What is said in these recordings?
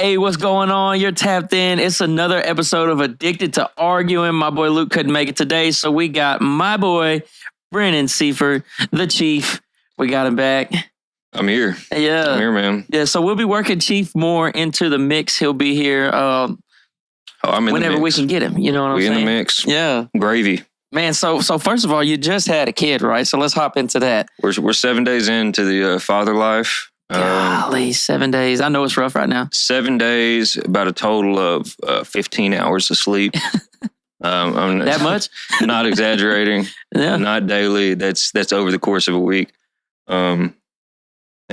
Hey, what's going on? You're tapped in. It's another episode of Addicted to Arguing. My boy Luke couldn't make it today, so we got my boy Brennon Siefert, the Chief. We got him back. I'm here. Yeah. I'm here, man. Yeah, so we'll be working Chief more into the mix. He'll be here whenever we can get him. You know what I'm saying? We in the mix. Yeah. Gravy. Man, so first of all, you just had a kid, right? So let's hop into that. We're 7 days into the father life. Golly, 7 days. I know it's rough right now. 7 days, about a total of 15 hours of sleep. That much? Not exaggerating. Yeah. Not daily. That's over the course of a week. Thank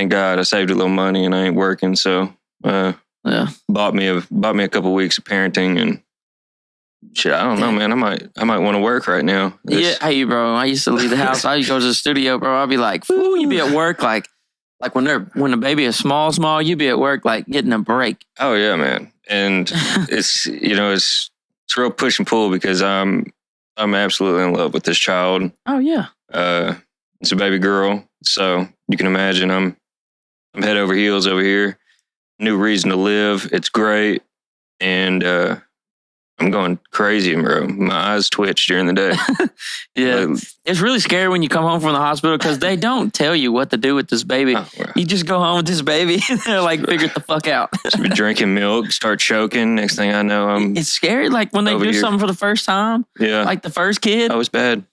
God I saved a little money and I ain't working, so bought me a couple weeks of parenting and shit. I don't know, man. I might want to work right now. Hey, bro. I used to leave the house. I used to go to the studio, bro. I'd be like, "Ooh," you be at work like when the baby is small, you be at work like getting a break. Oh yeah, man. And it's it's real push and pull because I'm absolutely in love with this child. Oh yeah. It's a baby girl, so you can imagine I'm head over heels over here. New reason to live. It's great, and I'm going crazy, bro. My eyes twitch during the day. Yeah. It's really scary when you come home from the hospital because they don't tell you what to do with this baby. Oh, well. You just go home with this baby and they're like, figure it the fuck out. Should be drinking milk, start choking. Next thing I know, it's scary. Like when they do something for the first time. Yeah. Like the first kid. Oh, it's bad.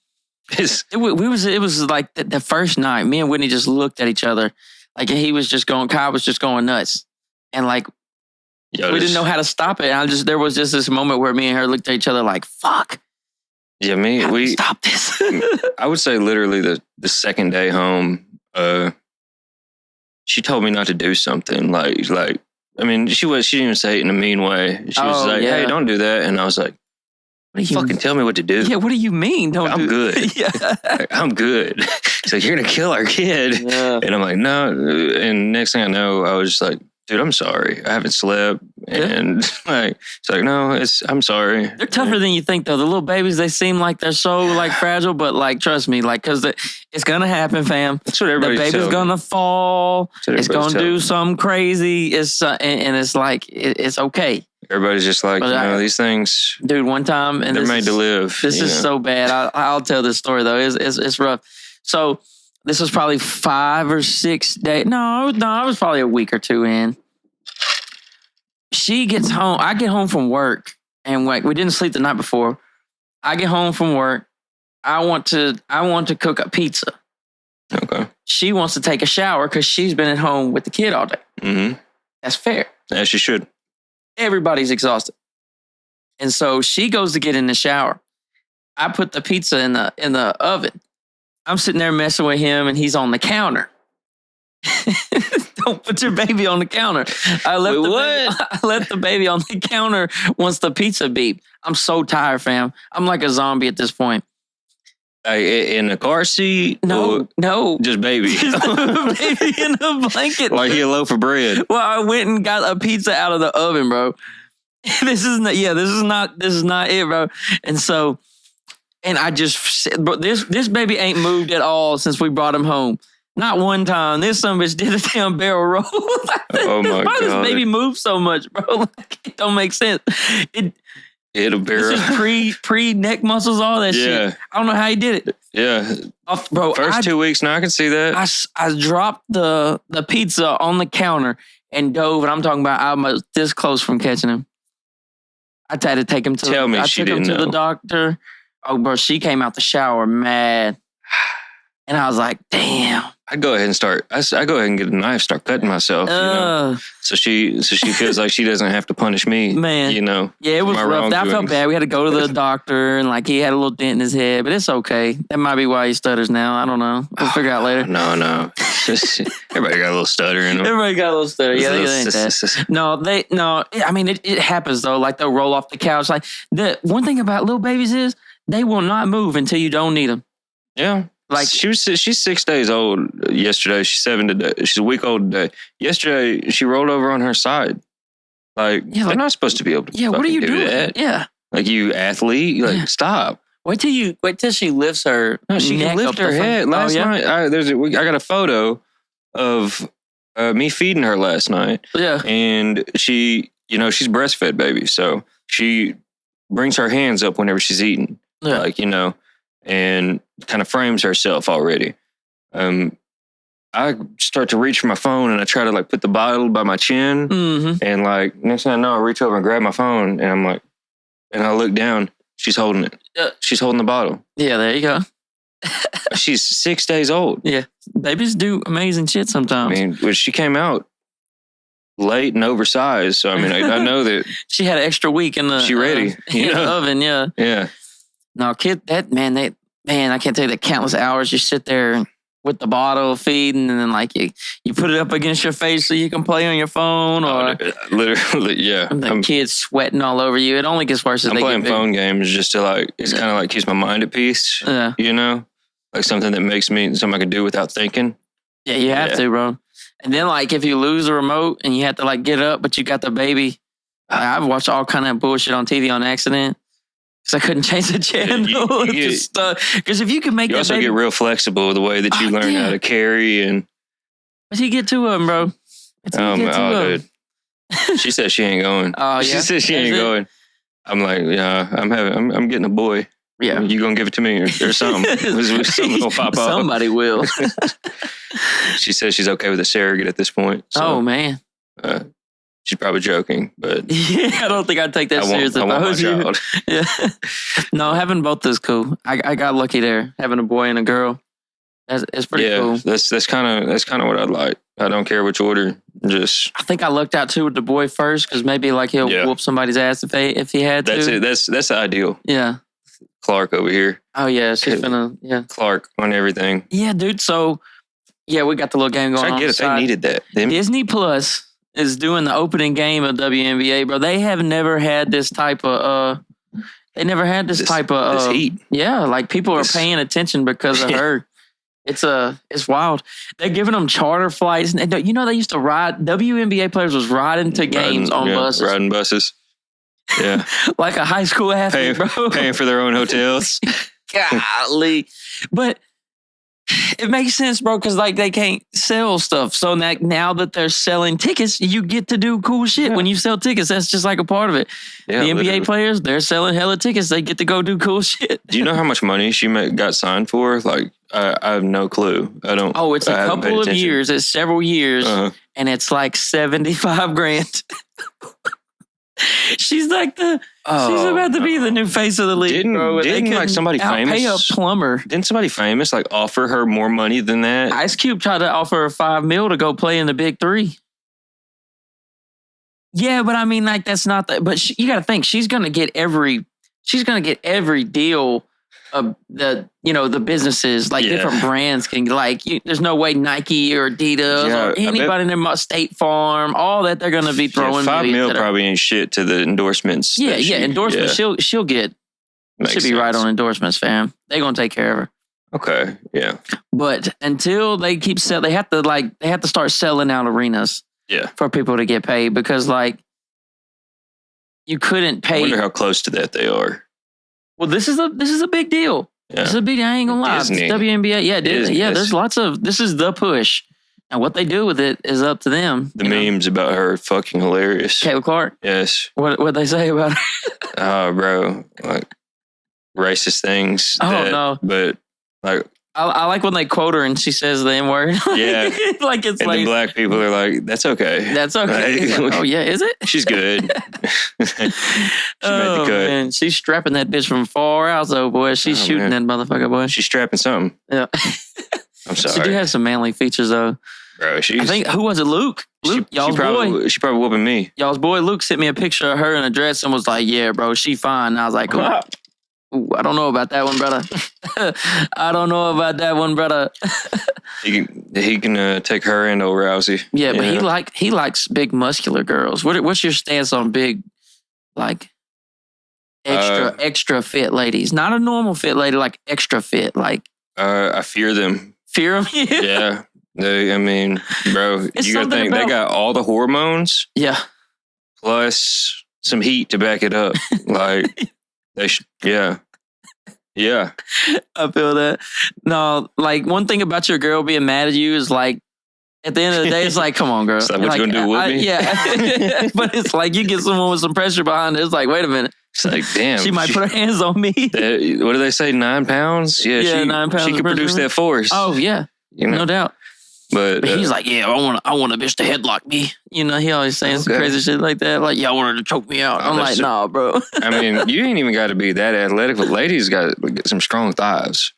It was like the first night, me and Whitney just looked at each other. Like Kyle was just going nuts. And like, we didn't know how to stop it. And there was just this moment where me and her looked at each other like, fuck. Yeah, we stop this. I would say literally the second day home, she told me not to do something like I mean, she didn't even say it in a mean way. She was like, "Hey, don't do that." And I was like, "What do you fucking tell me what to do?" Yeah, what do you mean? I'm good. Yeah. I'm good. So you're gonna kill our kid. Yeah. And I'm like, no. And next thing I know, I was just like, dude, I'm sorry. I haven't slept. And like, it's like, no, I'm sorry. They're tougher than you think, though. The little babies, they seem like they're so like fragile, but like, trust me, like, because it's going to happen, fam. That's what everybody's The baby's going to fall. It's going to do something crazy. And it's like, it's okay. Everybody's just like, these things. Dude, one time. And they're made to live. This is so bad. I'll tell this story, though. It's rough. So this was probably 5 or 6 days. No, I was probably a week or two in. She gets home. I get home from work, and like we didn't sleep the night before. I get home from work. I want to cook a pizza. Okay. She wants to take a shower because she's been at home with the kid all day. Mm-hmm. That's fair. As she should. Everybody's exhausted, and so she goes to get in the shower. I put the pizza in the oven. I'm sitting there messing with him, and he's on the counter. Don't put your baby on the counter. I left the baby on the counter once the pizza beeped. I'm so tired, fam. I'm like a zombie at this point. In a car seat? No. Just baby. Just baby in a blanket. Like he a loaf of bread. Well, I went and got a pizza out of the oven, bro. This is not it, bro. And so, and I just, bro, this baby ain't moved at all since we brought him home. Not one time. This son bitch did a damn barrel roll. Oh my God. Why does baby move so much, bro? Like, it don't make sense. Hit a barrel. This is pre neck muscles, all that shit. I don't know how he did it. Yeah. Bro, First 2 weeks, now I can see that. I dropped the pizza on the counter and dove, and I'm talking about I was this close from catching him. I had to take him to the doctor. Oh, bro, she came out the shower mad. And I was like, damn. I'd go ahead and get a knife, start cutting myself, so she feels like she doesn't have to punish me, man. Yeah, it was rough. I felt bad. We had to go to the doctor, and like he had a little dent in his head, but it's okay. That might be why he stutters now. I don't know. We'll figure out later. No. Everybody got a little stutter in them. Everybody got a little stutter. Yeah, they ain't that. No. I mean, it happens though. Like they'll roll off the couch. Like the one thing about little babies is they will not move until you don't need them. Yeah. Like she's 6 days old yesterday. She's 7 today. She's a week old today. Yesterday, she rolled over on her side. Like, they're not supposed to be able to. Yeah, what are you doing? That. Yeah, like you athlete. Stop. Wait till she lifts her. No, she can lift her head. Last night, I got a photo of me feeding her last night. Yeah. And she, she's breastfed, baby. So she brings her hands up whenever she's eating. Yeah. Like, and kind of frames herself already. I start to reach for my phone and I try to like put the bottle by my chin. Mm-hmm. And like, next thing I know, I reach over and grab my phone and I'm like, and I look down, she's holding it. She's holding the bottle. Yeah, there you go. She's 6 days old. Yeah. Babies do amazing shit sometimes. I mean, she came out late and oversized. So, I mean, I know that. She had an extra week in the, she ready, in the oven, yeah. Yeah. No, kid, I can't tell you the countless hours you sit there with the bottle feeding and then like you put it up against your face so you can play on your phone or literally, yeah. The kids sweating all over you. It only gets worse as I'm they playing get phone games just to like, it's kind of like keeps my mind at peace. Yeah. Like something that makes me, something I can do without thinking. Yeah, you have to, bro. And then like if you lose the remote and you have to like get up, but you got the baby. I've watched all kind of bullshit on TV on accident. Because I couldn't change the channel. Because if you can make you also get real flexible the way that you learn how to carry and. But you get to him, bro. Dude. She said she ain't going. Oh yeah. She said she ain't going. I'm like, yeah, I'm getting a boy. Yeah. You gonna give it to me or something? Something gonna pop off. Somebody will. She says she's okay with a surrogate at this point. So, oh man. She's probably joking, but yeah, I don't think I'd take that seriously if I was you. Yeah. No, having both is cool. I got lucky there, having a boy and a girl. It's pretty cool. That's kind of what I'd like. I don't care which order. Just I think I lucked out too with the boy first because maybe like he'll whoop somebody's ass if he had to. That's it. That's the ideal. Yeah. Clark over here. Oh yeah, she's Clark on everything. Yeah, dude. So yeah, we got the little game going on. I get it. They needed that. Disney Plus is doing the opening game of WNBA, bro. They have never had this type of this heat. Yeah, like people are paying attention because of her. It's wild. They're giving them charter flights. And they used to ride. WNBA players was riding to games on buses. Riding buses. Yeah. Like a high school athlete, bro. Paying for their own hotels. Golly. But it makes sense, bro, because like they can't sell stuff. So now that they're selling tickets, you get to do cool shit. Yeah. When you sell tickets, that's just like a part of it. Yeah, the NBA players, they're selling hella tickets. They get to go do cool shit. Do you know how much money she got signed for? Like, I have no clue. I don't. Oh, it's a couple of years. It's several years, and it's like $75,000. She's like she's about to be the new face of the league, bro. Didn't like somebody famous pay a plumber? Didn't somebody famous like offer her more money than that? Ice Cube tried to offer her $5 million to go play in the Big Three. Yeah, but I mean, like that's not that. But you got to think she's gonna get every deal of the businesses like different brands can like. There's no way Nike or Adidas or anybody in State Farm, all that they're gonna be throwing. $5 million probably ain't shit to the endorsements. Yeah, endorsements. Yeah. She'll get. Should be right on endorsements, fam. They gonna take care of her. Okay, yeah. But until they keep selling, they have to start selling out arenas. Yeah, for people to get paid because like you couldn't pay. I wonder how close to that they are. Well, this is a big deal. Yeah. This is a big. I ain't gonna lie. It's WNBA. Yeah, Disney. Yeah. There's lots of. This is the push, and what they do with it is up to them. The memes about her are fucking hilarious. Caitlin Clark. Yes. What they say about her? Oh, bro, like racist things. No. But like. I like when they quote her and she says the N-word. Yeah. Like it's and like. And black people are like, that's okay. That's okay. Like, oh, yeah, is it? She's good. She made the cut. Man. She's strapping that bitch from far out, though, boy. She's shooting that motherfucker, boy. She's strapping something. Yeah. I'm sorry. She do have some manly features, though. Bro, I think, who was it? Luke? Y'all's boy. She probably whooping me. Y'all's boy Luke sent me a picture of her in a dress and was like, yeah, bro, she fine. And I was like, ooh, I don't know about that one, brother. I don't know about that one, brother. He can take her and old Rousey. Yeah, but he likes big muscular girls. What's your stance on big, like extra fit ladies? Not a normal fit lady, like extra fit. Like I fear them. Fear them? Yeah. I mean, bro, you gotta think they got all the hormones. Yeah. Plus some heat to back it up. Like. Yeah. I feel that. No, like one thing about your girl being mad at you is like At the end of the day, it's like, come on, girl. It's like, what you gonna do with me? Yeah. But it's like you get someone with some pressure behind it. It's like, wait a minute. It's like, damn. She might put her hands on me. What do they say? 9 pounds? Yeah, 9 pounds. She can produce that force. Oh, yeah. No doubt. But he's like, yeah, I want a bitch to headlock me. You know, he always saying some crazy shit like that. Like, yeah, I want her to choke me out. I'm like, nah, bro. I mean, you ain't even got to be that athletic, but ladies got to get some strong thighs.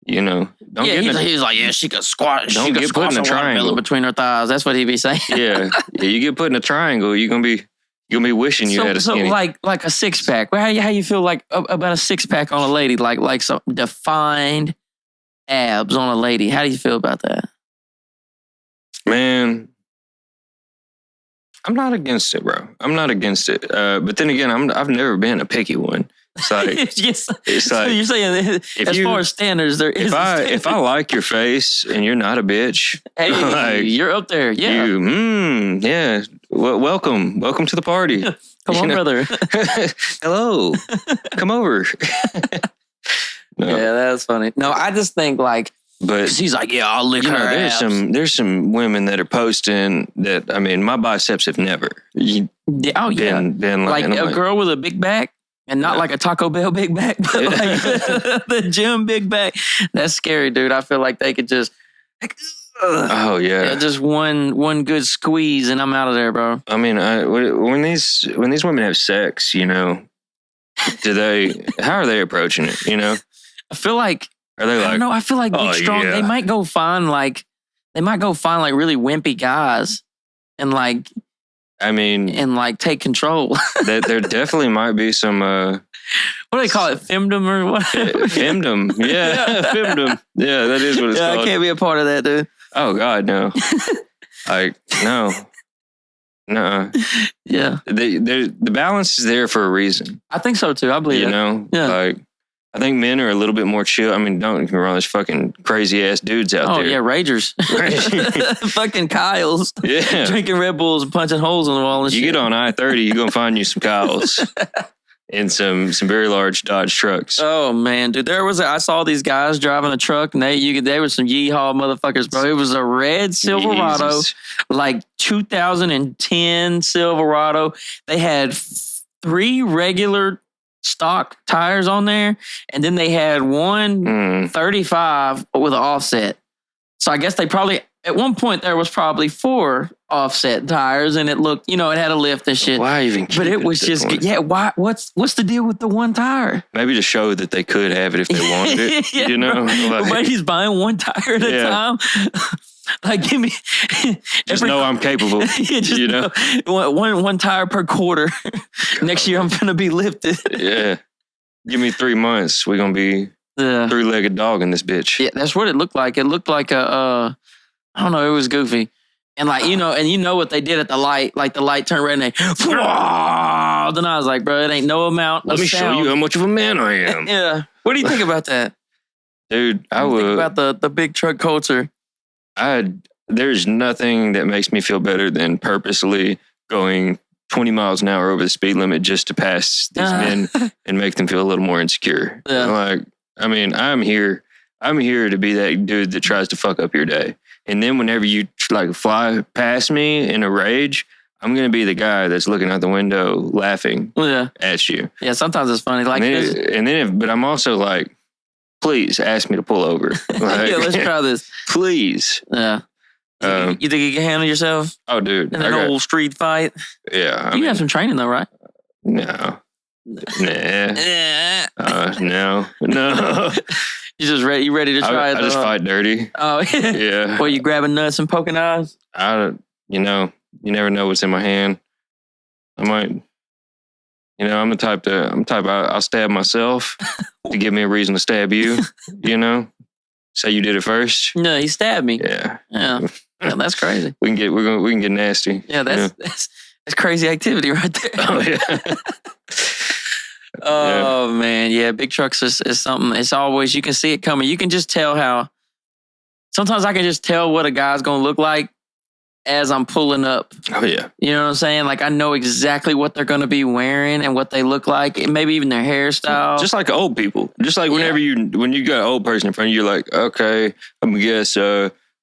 You know, he's like, yeah, she could squat. Don't get put in a triangle between her thighs. That's what he be saying. Yeah, you get put in a triangle, you're gonna be wishing you had a skinny. So like a 6-pack. How you feel like about a 6-pack on a lady? Like some defined abs on a lady. How do you feel about that? Man, I'm not against it, bro. I'm not against it. But then again, I've never been a picky one. It's like, so you're saying as far as standards, there is. If I like your face and you're not a bitch, hey, like, you're up there. Yeah. Yeah. Well, welcome to the party. Come on, brother. Hello. Come over. No. Yeah, that's funny. No, I just think like, but he's like, yeah, I'll lick her ass. There's some women that are posting that, I mean, my biceps have never. Been like a girl with a big back. And not like a Taco Bell big back, but like the gym big back. That's scary, dude. I feel like they could just, oh yeah, just one good squeeze, and I'm out of there, bro. I mean, when these women have sex, you know, how are they approaching it? You know, I feel like are they like? I don't know. I feel like big strong. Yeah. They might go find like really wimpy guys, and like. I mean, and like take control. There definitely might be some. What do they call it? Femdom or what? Femdom, yeah, femdom, yeah. That is what it's called. I can't be a part of that, dude. Oh God, no. Like no. Yeah. The balance is there for a reason. I think so too. I believe you know. Yeah. Like I think men are a little bit more chill. I mean, don't get me wrong, there's fucking crazy ass dudes out there. Oh, yeah, ragers. Fucking Kyles. Yeah. Drinking Red Bulls and punching holes in the wall and shit. You get on I-30, you're going to find you some Kyles. And some very large Dodge trucks. Oh, man, dude. I saw these guys driving a truck, and they were some yeehaw motherfuckers, bro. It was a red Silverado, like 2010 Silverado. They had 3 regular stock tires on there, and then they had one 35 with an offset. So I guess they probably at one point there was probably 4 offset tires, and it looked, it had a lift and shit. Why even? But it was just why? What's the deal with the one tire? Maybe to show that they could have it if they wanted it. Yeah, you know, but he's buying one tire at a time. Like, give me. Just know I'm capable. You know, one tire per quarter. Next year I'm gonna be lifted. Yeah, give me 3 months. We're gonna be 3-legged dog in this bitch. Yeah, that's what it looked like. It looked like I don't know. It was goofy, and like what they did at the light. Like the light turned red, and then I was like, bro, it ain't no amount. Let me show you how much of a man I am. Yeah. What do you think about that, dude? I would think about the big truck culture. There's nothing that makes me feel better than purposely going 20 miles an hour over the speed limit just to pass these men and make them feel a little more insecure. Yeah. Like, I mean, I'm here to be that dude that tries to fuck up your day. And then whenever you like fly past me in a rage, I'm going to be the guy that's looking out the window laughing at you. Yeah, sometimes it's funny. Like, but I'm also like, please ask me to pull over. Like, yeah, let's try this. Please. Yeah. You think you can handle yourself? Oh, dude. In an old street fight? Yeah. You have some training though, right? No. Nah. No. You just ready? You ready to try it? I just fight dirty. Oh, yeah. Well, you grabbing nuts and poking eyes? You never know what's in my hand. I might... I'm the type I'll stab myself to give me a reason to stab you, Say you did it first. No, he stabbed me. Yeah. Yeah, that's crazy. We can get nasty. Yeah, that's crazy activity right there. Oh yeah. Oh man, yeah, big trucks is something. It's always, you can see it coming. You can just tell how, sometimes I can just tell what a guy's going to look like as I'm pulling up. Oh, yeah. You know what I'm saying? Like, I know exactly what they're going to be wearing and what they look like, and maybe even their hairstyle. Just like old people. Just like when you got an old person in front of you, you're like, okay, I'm going to guess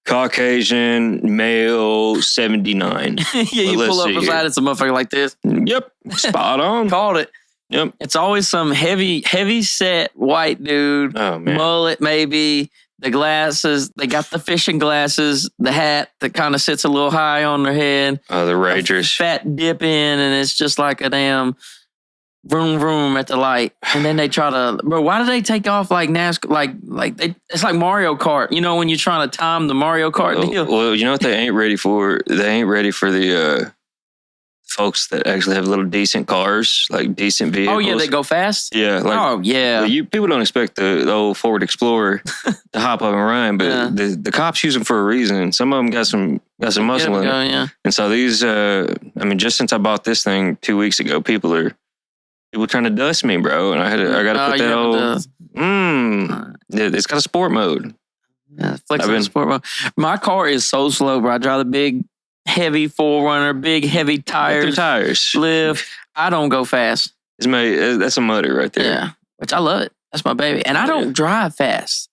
Caucasian, male, 79. Yeah, you pull up beside it's a motherfucker like this. Yep, spot on. Called it. Yep. It's always some heavy set white dude. Oh, man. Mullet, maybe. The glasses. They got the fishing glasses. The hat that kind of sits a little high on their head. Oh, the Ragers. Fat dip in, and it's just like a damn vroom vroom at the light. And then they try to, bro, why do they take off like NASCAR? It's like Mario Kart. You know, when you're trying to time the Mario Kart deal. Well, you know what they ain't ready for? They ain't ready for the folks that actually have little decent cars, like decent vehicles. Oh, yeah, they go fast? Yeah. Oh, yeah. Well, people don't expect the old Ford Explorer to hop up and run, but the cops use them for a reason. Some of them got some muscle in it. Yeah. And so these, just since I bought this thing 2 weeks ago, people trying to dust me, bro. And I got to put that old, it's got a sport mode. Yeah, flex sport mode. My car is so slow, bro. I drive the big, heavy 4Runner, big, heavy tires. Lift. I don't go fast. That's a mutter right there. Yeah, which I love it. That's my baby. And I don't drive fast.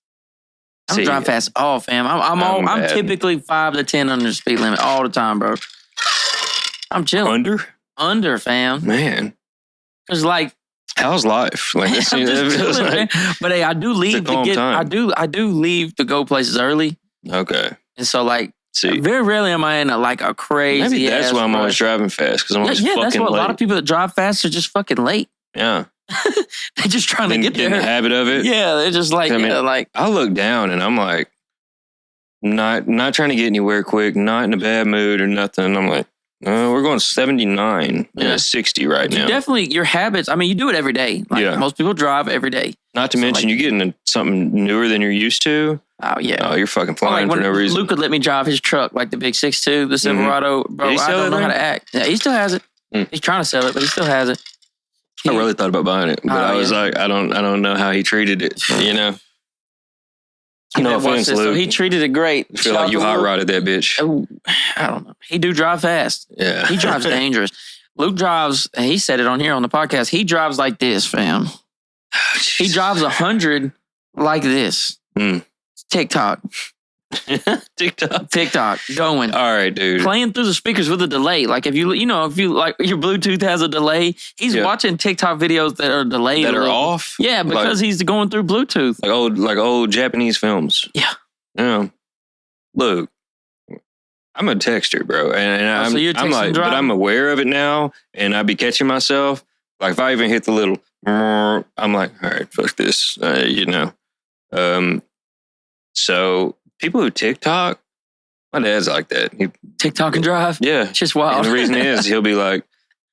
I don't drive fast at all, fam. I'm typically 5 to 10 under the speed limit all the time, bro. I'm chilling. Under, fam. Man. Because how's life? Like, but hey, I do leave to get. I do leave to go places early. Okay. And so very rarely am I in a crazy. Maybe that's why I'm always driving fast because I'm always fucking late. That's what a lot of people that drive fast are just fucking late. Yeah. They're just trying to get there. In the habit of it. Yeah, they're just I look down and I'm like, not trying to get anywhere quick, not in a bad mood or nothing. I'm like, we're going 79 and 60 right now. Definitely your habits. I mean, you do it every day. Most people drive every day. Not to mention you get into something newer than you're used to. Oh, yeah. Oh, you're fucking flying for no reason. Luke would let me drive his truck, like the big 6'2", the Silverado. Bro, I don't know how to act. Yeah, he still has it. He's trying to sell it, but he still has it. I really thought about buying it, but I was like, I don't know how he treated it, you know? No offense, Luke. So he treated it great. I feel like you hot rodded that bitch. Oh, I don't know. He do drive fast. Yeah. He drives dangerous. Luke drives, he said it on here on the podcast, he drives like this, fam. He drives 100 like this. TikTok. TikTok. Going. All right, dude. Playing through the speakers with a delay. Like if you like your Bluetooth has a delay, he's watching TikTok videos that are delayed. That are off? Yeah, because he's going through Bluetooth. Like old Japanese films. Yeah. Yeah. Look, I'm a texter, bro. And I'm aware of it now, and I be catching myself. Like if I even hit the little, I'm like, all right, fuck this, you know. So people who TikTok, my dad's like that. TikTok and drive? Yeah. It's just wild. And the reason is he'll be like,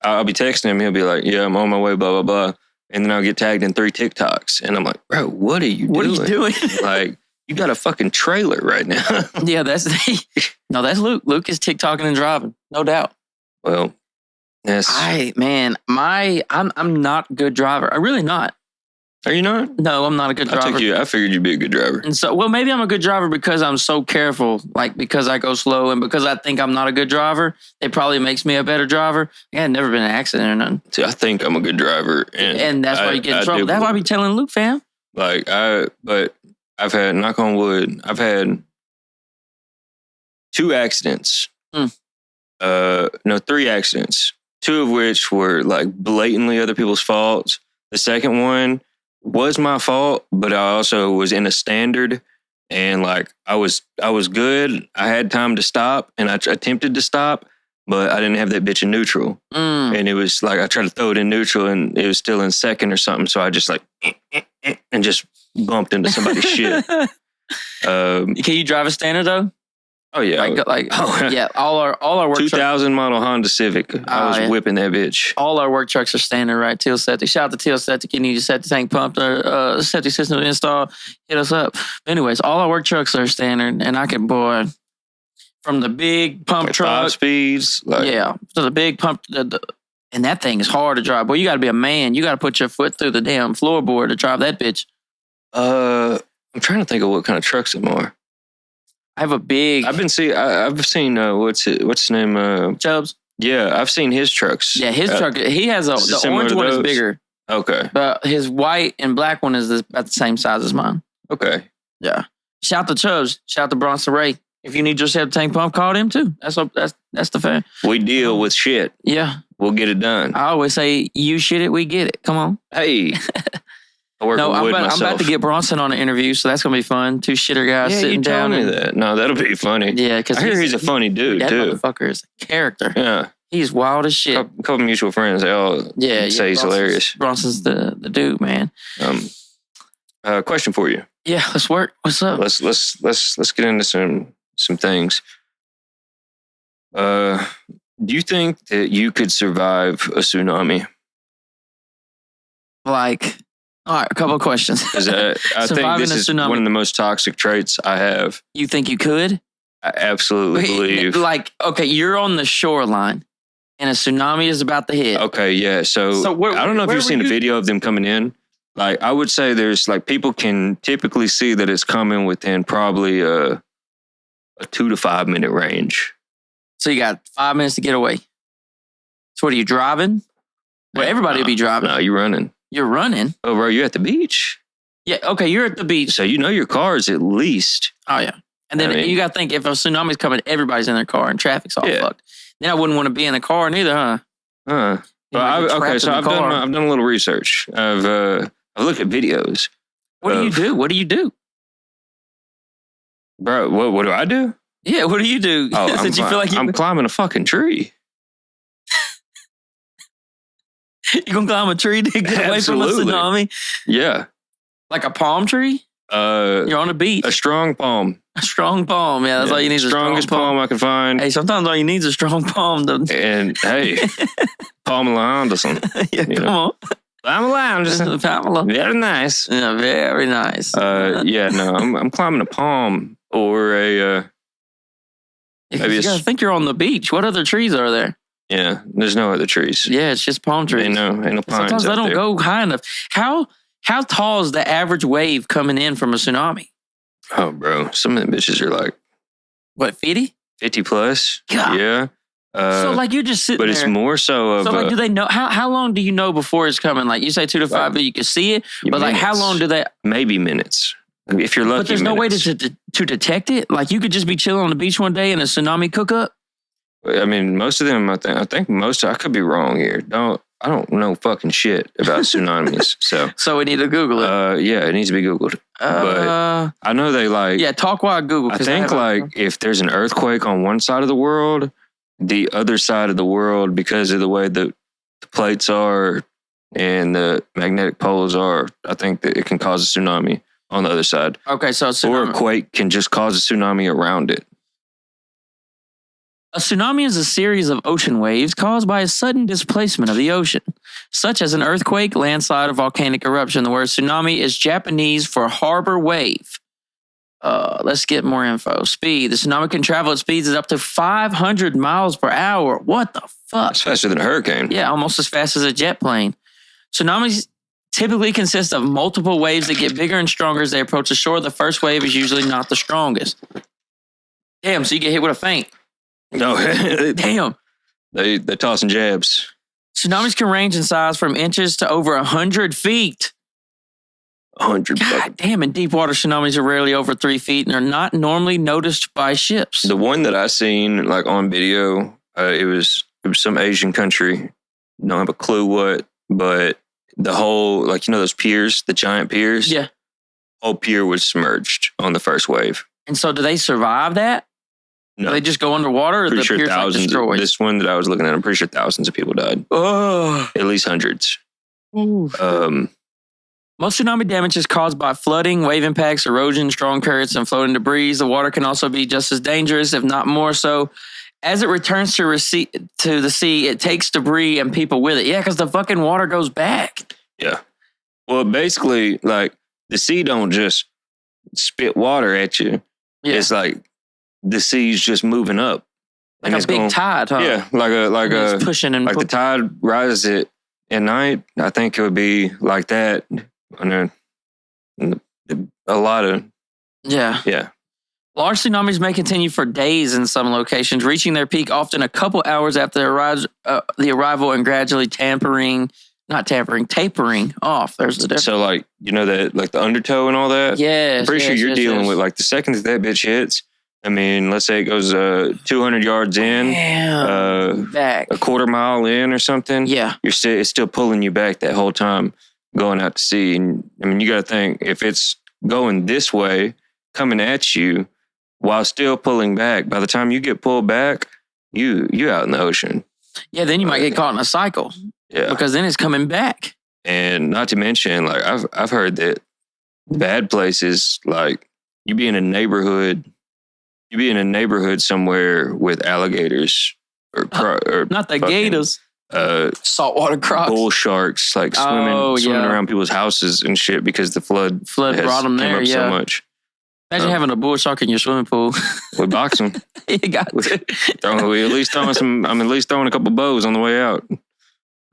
I'll be texting him. He'll be like, yeah, I'm on my way, blah, blah, blah. And then I'll get tagged in 3 TikToks. And I'm like, bro, what are you doing? What are you doing? Like, you got a fucking trailer right now. Yeah, that's Luke. Luke is TikToking and driving. No doubt. Well, yes. I'm not a good driver. I'm really not. Are you not? No, I'm not a good driver. I figured you'd be a good driver. And so, well, maybe I'm a good driver because I'm so careful, like because I go slow and because I think I'm not a good driver, it probably makes me a better driver. I had never been in an accident or nothing. See, I think I'm a good driver. And that's why you get in trouble. That's why I be telling Luke, fam. But I've had, knock on wood, I've had 2 accidents. 3 accidents. 2 of which were like blatantly other people's faults. The second one was my fault, but I also was in a standard and like I was good. I had time to stop and I attempted to stop, but I didn't have that bitch in neutral. And it was like I tried to throw it in neutral and it was still in second or something. So I just like and just bumped into somebody's shit. Can you drive a standard though? Oh yeah, yeah. All our work 2000 model Honda Civic. I was whipping that bitch. All our work trucks are standard, right? Teal Septic. Shout out to Teal Septic. You need your septic tank pumped or septic system installed. Hit us up. But anyways, all our work trucks are standard, and I can from the big pump truck, 5 speeds, to the big pump. And that thing is hard to drive. Boy, you got to be a man. You got to put your foot through the damn floorboard to drive that bitch. I'm trying to think of what kind of trucks them are. I have a big. I've seen what's his name? Chubbs. Yeah, I've seen his trucks. Yeah, his truck. He has the orange one is bigger. Okay. But his white and black one is about the same size as mine. Okay. Yeah. Shout to Chubbs. Shout to Bronson Ray. If you need your septic tank pump, call them too. That's the fact. We deal with shit. Yeah. We'll get it done. I always say, you shit it, we get it. Come on. Hey. I work with wood myself. I'm about to get Bronson on an interview, so that's going to be fun. Two shitter guys sitting down. Yeah, you told me that. No, that'll be funny. Yeah, because I hear he's a funny dude, too. That motherfucker is a character. Yeah. He's wild as shit. A couple mutual friends, they all say he's hilarious. Bronson's the dude, man. Question for you. Yeah, let's work. What's up? Let's get into some things. Do you think that you could survive a tsunami? Like, all right, a couple of questions. Because I think this is one of the most toxic traits I have. You think you could? I absolutely believe. Like, okay, you're on the shoreline and a tsunami is about to hit. Okay, yeah. So I don't know if you've seen a video of them coming in. Like, I would say there's like people can typically see that it's coming within probably a 2 to 5 minute range. So you got 5 minutes to get away. So what are you driving? Well, everybody will be driving. No, you're running. You're running? Oh, bro, you're at the beach. Yeah, okay, you're at the beach. So you know your car is at least. Oh, yeah. And then you got to think, if a tsunami's coming, everybody's in their car and traffic's all fucked. Then I wouldn't want to be in a car neither, huh? Okay, so I've done a little research. I've looked at videos. What do you do? What do you do? Bro, what do I do? Yeah, what do you do? Oh, I'm climbing a fucking tree. You gonna climb a tree to get away from a tsunami? Yeah. Like a palm tree? You're on a beach. A strong palm. A strong palm. Yeah, that's all you need. Strongest palm I can find. Hey, sometimes all you need is a strong palm. And hey, Pamela Anderson. Yeah, come on. Pamela Anderson. Pamela. Very nice. Yeah, very nice. Yeah, no, I'm climbing a palm or a. You gotta think you're on the beach. What other trees are there? Yeah, there's no other trees. Yeah, it's just palm trees. Ain't no pines. Sometimes they don't go high enough. How tall is the average wave coming in from a tsunami? Oh, bro, some of them bitches are like what, 50? 50 plus. God. Yeah. So like you're just sitting there. But it's more so of. So like, do they know how long do you know before it's coming? Like you say 2 to 5, but you can see it. But minutes. Like, how long do they? Maybe minutes. If you're lucky. But there's no way to detect it. Like you could just be chilling on the beach one day and a tsunami cook up. I mean, most of them, I think most, I could be wrong here. I don't know fucking shit about tsunamis. So we need to Google it. Yeah, it needs to be Googled. But I know they like. Yeah, talk while I Google. I think like if there's an earthquake on one side of the world, the other side of the world, because of the way the plates are and the magnetic poles are, I think that it can cause a tsunami on the other side. Okay, so or a quake can just cause a tsunami around it. A tsunami is a series of ocean waves caused by a sudden displacement of the ocean, such as an earthquake, landslide, or volcanic eruption. The word tsunami is Japanese for harbor wave. Let's get more info. Speed. The tsunami can travel at speeds of up to 500 miles per hour. What the fuck? It's faster than a hurricane. Yeah, almost as fast as a jet plane. Tsunamis typically consist of multiple waves that get bigger and stronger as they approach the shore. The first wave is usually not the strongest. Damn, so you get hit with a feint. No, damn. They tossing jabs. Tsunamis can range in size from inches to over 100 feet. 100. God damn! And deep water tsunamis are rarely over 3 feet and are not normally noticed by ships. The one that I seen like on video, it was some Asian country. Don't have a clue what, but the whole those piers, the giant piers. Yeah, whole pier was submerged on the first wave. And so, do they survive that? No. Do they just go underwater, or the piers thousands destroyed? This one that I was looking at, I'm pretty sure thousands of people died. Oh, at least hundreds. Most tsunami damage is caused by flooding, wave impacts, erosion, strong currents, and floating debris. The water can also be just as dangerous, if not more so. As it returns to the sea, it takes debris and people with it. Yeah, because the fucking water goes back. Yeah. Well, basically, like the sea don't just spit water at you. Yeah. It's like the sea's just moving up. Like a big tide, huh? Yeah, like it's pushing and like the tide rises at night. I think it would be like that. And a lot of yeah. Large tsunamis may continue for days in some locations, reaching their peak often a couple hours after the arrival and gradually tapering off. There's the difference. So like that, like the undertow and all that. Yeah, I'm pretty sure you're dealing with like the second that bitch hits. I mean, let's say it goes 200 yards in, back a quarter mile in or something. Yeah, it's still pulling you back that whole time going out to sea. And I mean, you got to think if it's going this way, coming at you while still pulling back. By the time you get pulled back, you out in the ocean. Yeah, then you might get caught in a cycle. Yeah, because then it's coming back. And not to mention, like I've heard that bad places, like you be in a neighborhood somewhere with alligators or not the gators, saltwater crocs, bull sharks, like swimming around people's houses and shit because the flood brought them there. So much. Imagine having a bull shark in your swimming pool. We box them. You got to. We at least throwing some. I'm at least throwing a couple bows on the way out.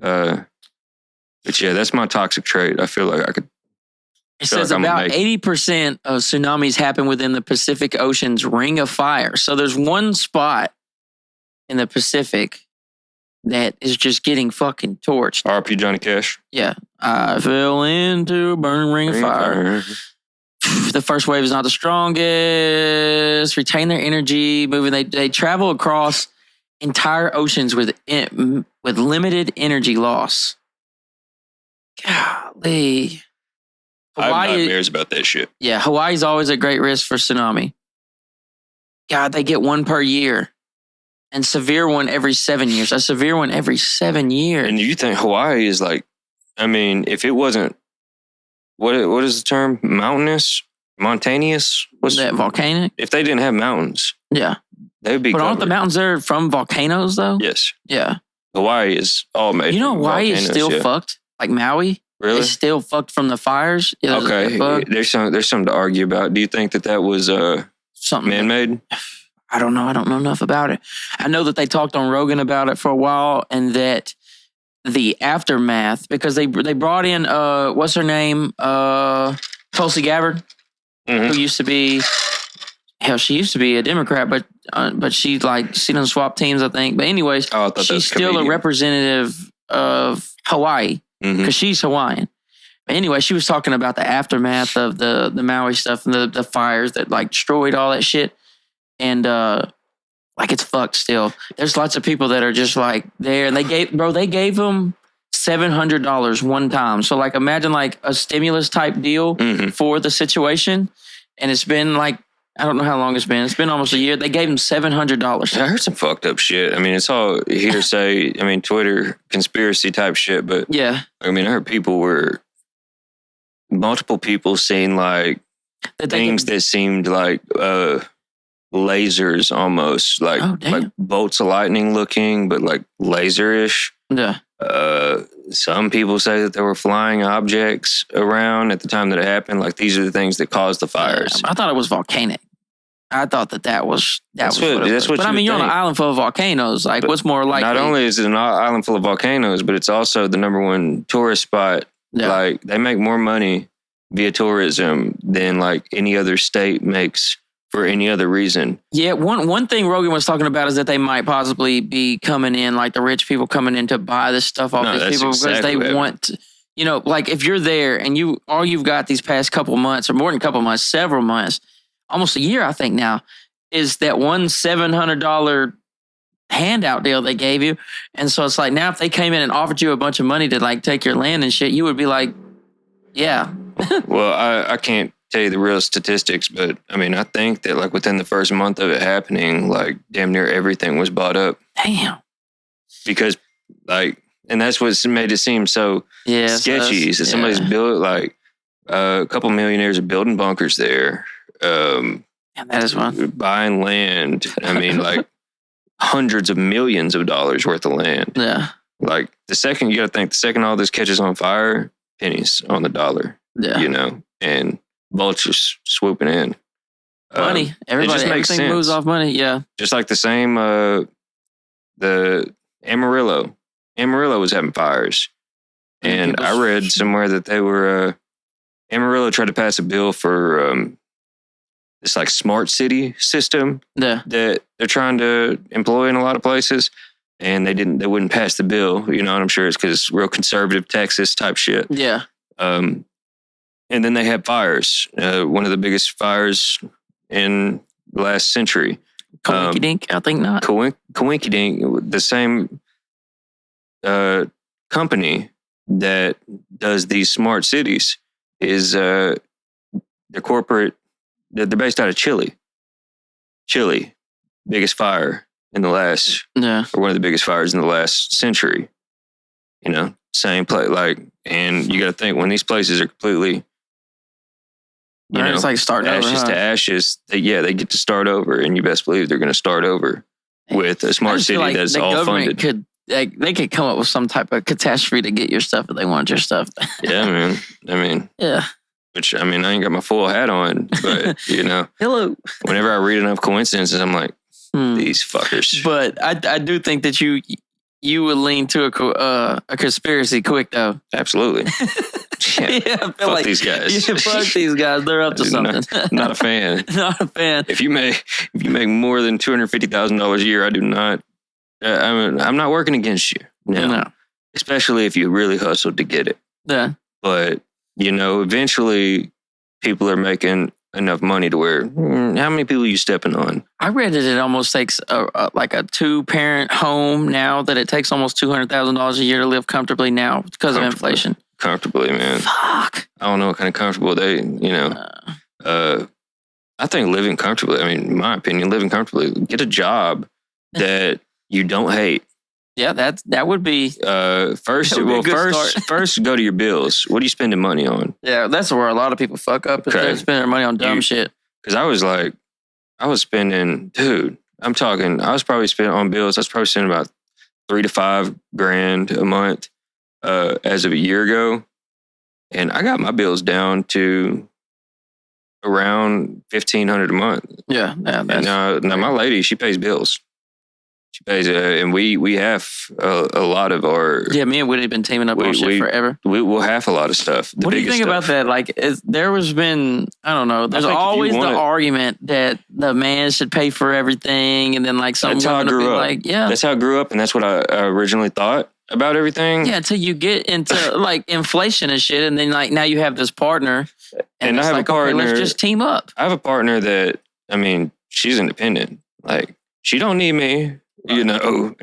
But yeah, that's my toxic trait. I feel like I could. It says about 80% of tsunamis happen within the Pacific Ocean's ring of fire. So there's one spot in the Pacific that is just getting fucking torched. RP Johnny Cash. Yeah. I fell into a burning ring of fire. The first wave is not the strongest. Retain their energy, moving. They travel across entire oceans with limited energy loss. Golly. Hawaii, I have nightmares about that shit. Yeah, Hawaii's always at great risk for tsunami. God, they get one per year. And severe one every 7 years. A severe one every 7 years. And you think Hawaii is like, I mean, if it wasn't, what is the term? Mountainous? Montaneous? What's that, volcanic? If they didn't have mountains. Yeah. They would be But covered. aren't the mountains there from volcanoes, though? Yes. Yeah. Hawaii is all made You know, Hawaii is still fucked? Like Maui? Really? It's still fucked from the fires? Yeah, okay. There's something to argue about. Do you think that was something man-made? I don't know. I don't know enough about it. I know that they talked on Rogan about it for a while, and that the aftermath, because they brought in what's her name, Tulsi Gabbard, who used to be, she used to be a Democrat, but she done swapped teams, I think. But anyways, she's still a representative of Hawaii because she's Hawaiian. But anyway, she was talking about the aftermath of the Maui stuff and the fires that destroyed all that shit. And it's fucked still. There's lots of people that are just there, and they gave them $700 one time. So imagine a stimulus type deal for the situation. And it's been I don't know how long it's been. It's been almost a year. They gave them $700. I heard some fucked up shit. I mean, it's all hearsay. I mean, Twitter conspiracy type shit. But yeah, I mean, I heard multiple people seeing things that seemed like lasers almost, like bolts of lightning looking, but laser-ish. Yeah. Some people say that there were flying objects around at the time that it happened. These are the things that caused the fires. I thought it was volcanic. I thought that was that's what it was. But I mean, you're on an island full of volcanoes. What's more likely? Not only is it an island full of volcanoes, but it's also the number one tourist spot. Yeah. They make more money via tourism than any other state makes for any other reason. Yeah, one thing Rogan was talking about is that they might possibly be coming in, the rich people coming in to buy this stuff off these people because they want to, if you're there and all you've got these past couple months, or more than a couple months, several months, almost a year, I think now, is that one $700 handout deal they gave you. And so it's now if they came in and offered you a bunch of money to take your land and shit, you would be yeah. Well, I can't tell you the real statistics, but I mean, I think that within the first month of it happening, damn near everything was bought up. Damn. Because and that's what made it seem so sketchy. So somebody's built a couple millionaires are building bunkers there. And that is one. Buying land. I mean, hundreds of millions of dollars worth of land. Yeah. The second, you got to think, the second all this catches on fire, pennies on the dollar. Yeah. And vultures swooping in. Money. Everything moves off money. Yeah. Just the same, the Amarillo. Amarillo was having fires. And I read somewhere that they were, Amarillo tried to pass a bill for this smart city system that they're trying to employ in a lot of places. And they wouldn't pass the bill. And I'm sure it's because real conservative Texas type shit. Yeah. And then they had fires. One of the biggest fires in the last century. Coinky Dink, I think not. Coinky Dink, the same company that does these smart cities is the corporate. They're based out of Chile. Chile, biggest fire in the last, or one of the biggest fires in the last century. You know, same place. Like, and you got to think when these places are completely, it's like starting ashes over, to ashes. They get to start over, and you best believe they're going to start over with a smart city like that's all funded. They could come up with some type of catastrophe to get your stuff if they want your stuff. Yeah, man. I mean, yeah. Which, I mean, I ain't got my full hat on, but, you know. Hello. Whenever I read enough coincidences, I'm like, these fuckers. But I do think that you would lean to a conspiracy quick, though. Absolutely. Yeah, fuck these guys. Yeah, fuck these guys. They're up to something. Not a fan. Not a fan. If you make more than $250,000 a year, I do not. I'm not working against you. No. Especially if you really hustled to get it. Yeah. But, you know, eventually people are making enough money to where, how many people are you stepping on? I read that it almost takes like a 2-parent home now, that it takes almost $200,000 a year to live comfortably now because of inflation. Comfortably, man. Fuck. I don't know what kind of comfortable they, you know. I think living comfortably, I mean, in my opinion, living comfortably, get a job that you don't hate. Yeah, that would be first go to your bills. What are you spending money on? Yeah, that's where a lot of people fuck up. They're spending their money on dumb shit. Because I was spending, dude, I was probably spending on bills. I was probably spending about $3,000 to $5,000 a month as of a year ago. And I got my bills down to around $1,500 a month. Yeah. Now my lady, she pays bills. She pays, and we have a lot of our. Yeah, me and Woody have been teaming up on shit forever. We'll have a lot of stuff. What do you think about that? Like, there has been, I don't know. There's always the argument that the man should pay for everything, and then like some women will be like, yeah, that's how I grew up, and that's what I originally thought about everything. Yeah, until you get into like inflation and shit, and then like now you have this partner, and I have a partner. Okay, let's just team up. I have a partner that, I mean, she's independent. Like, she don't need me. You know,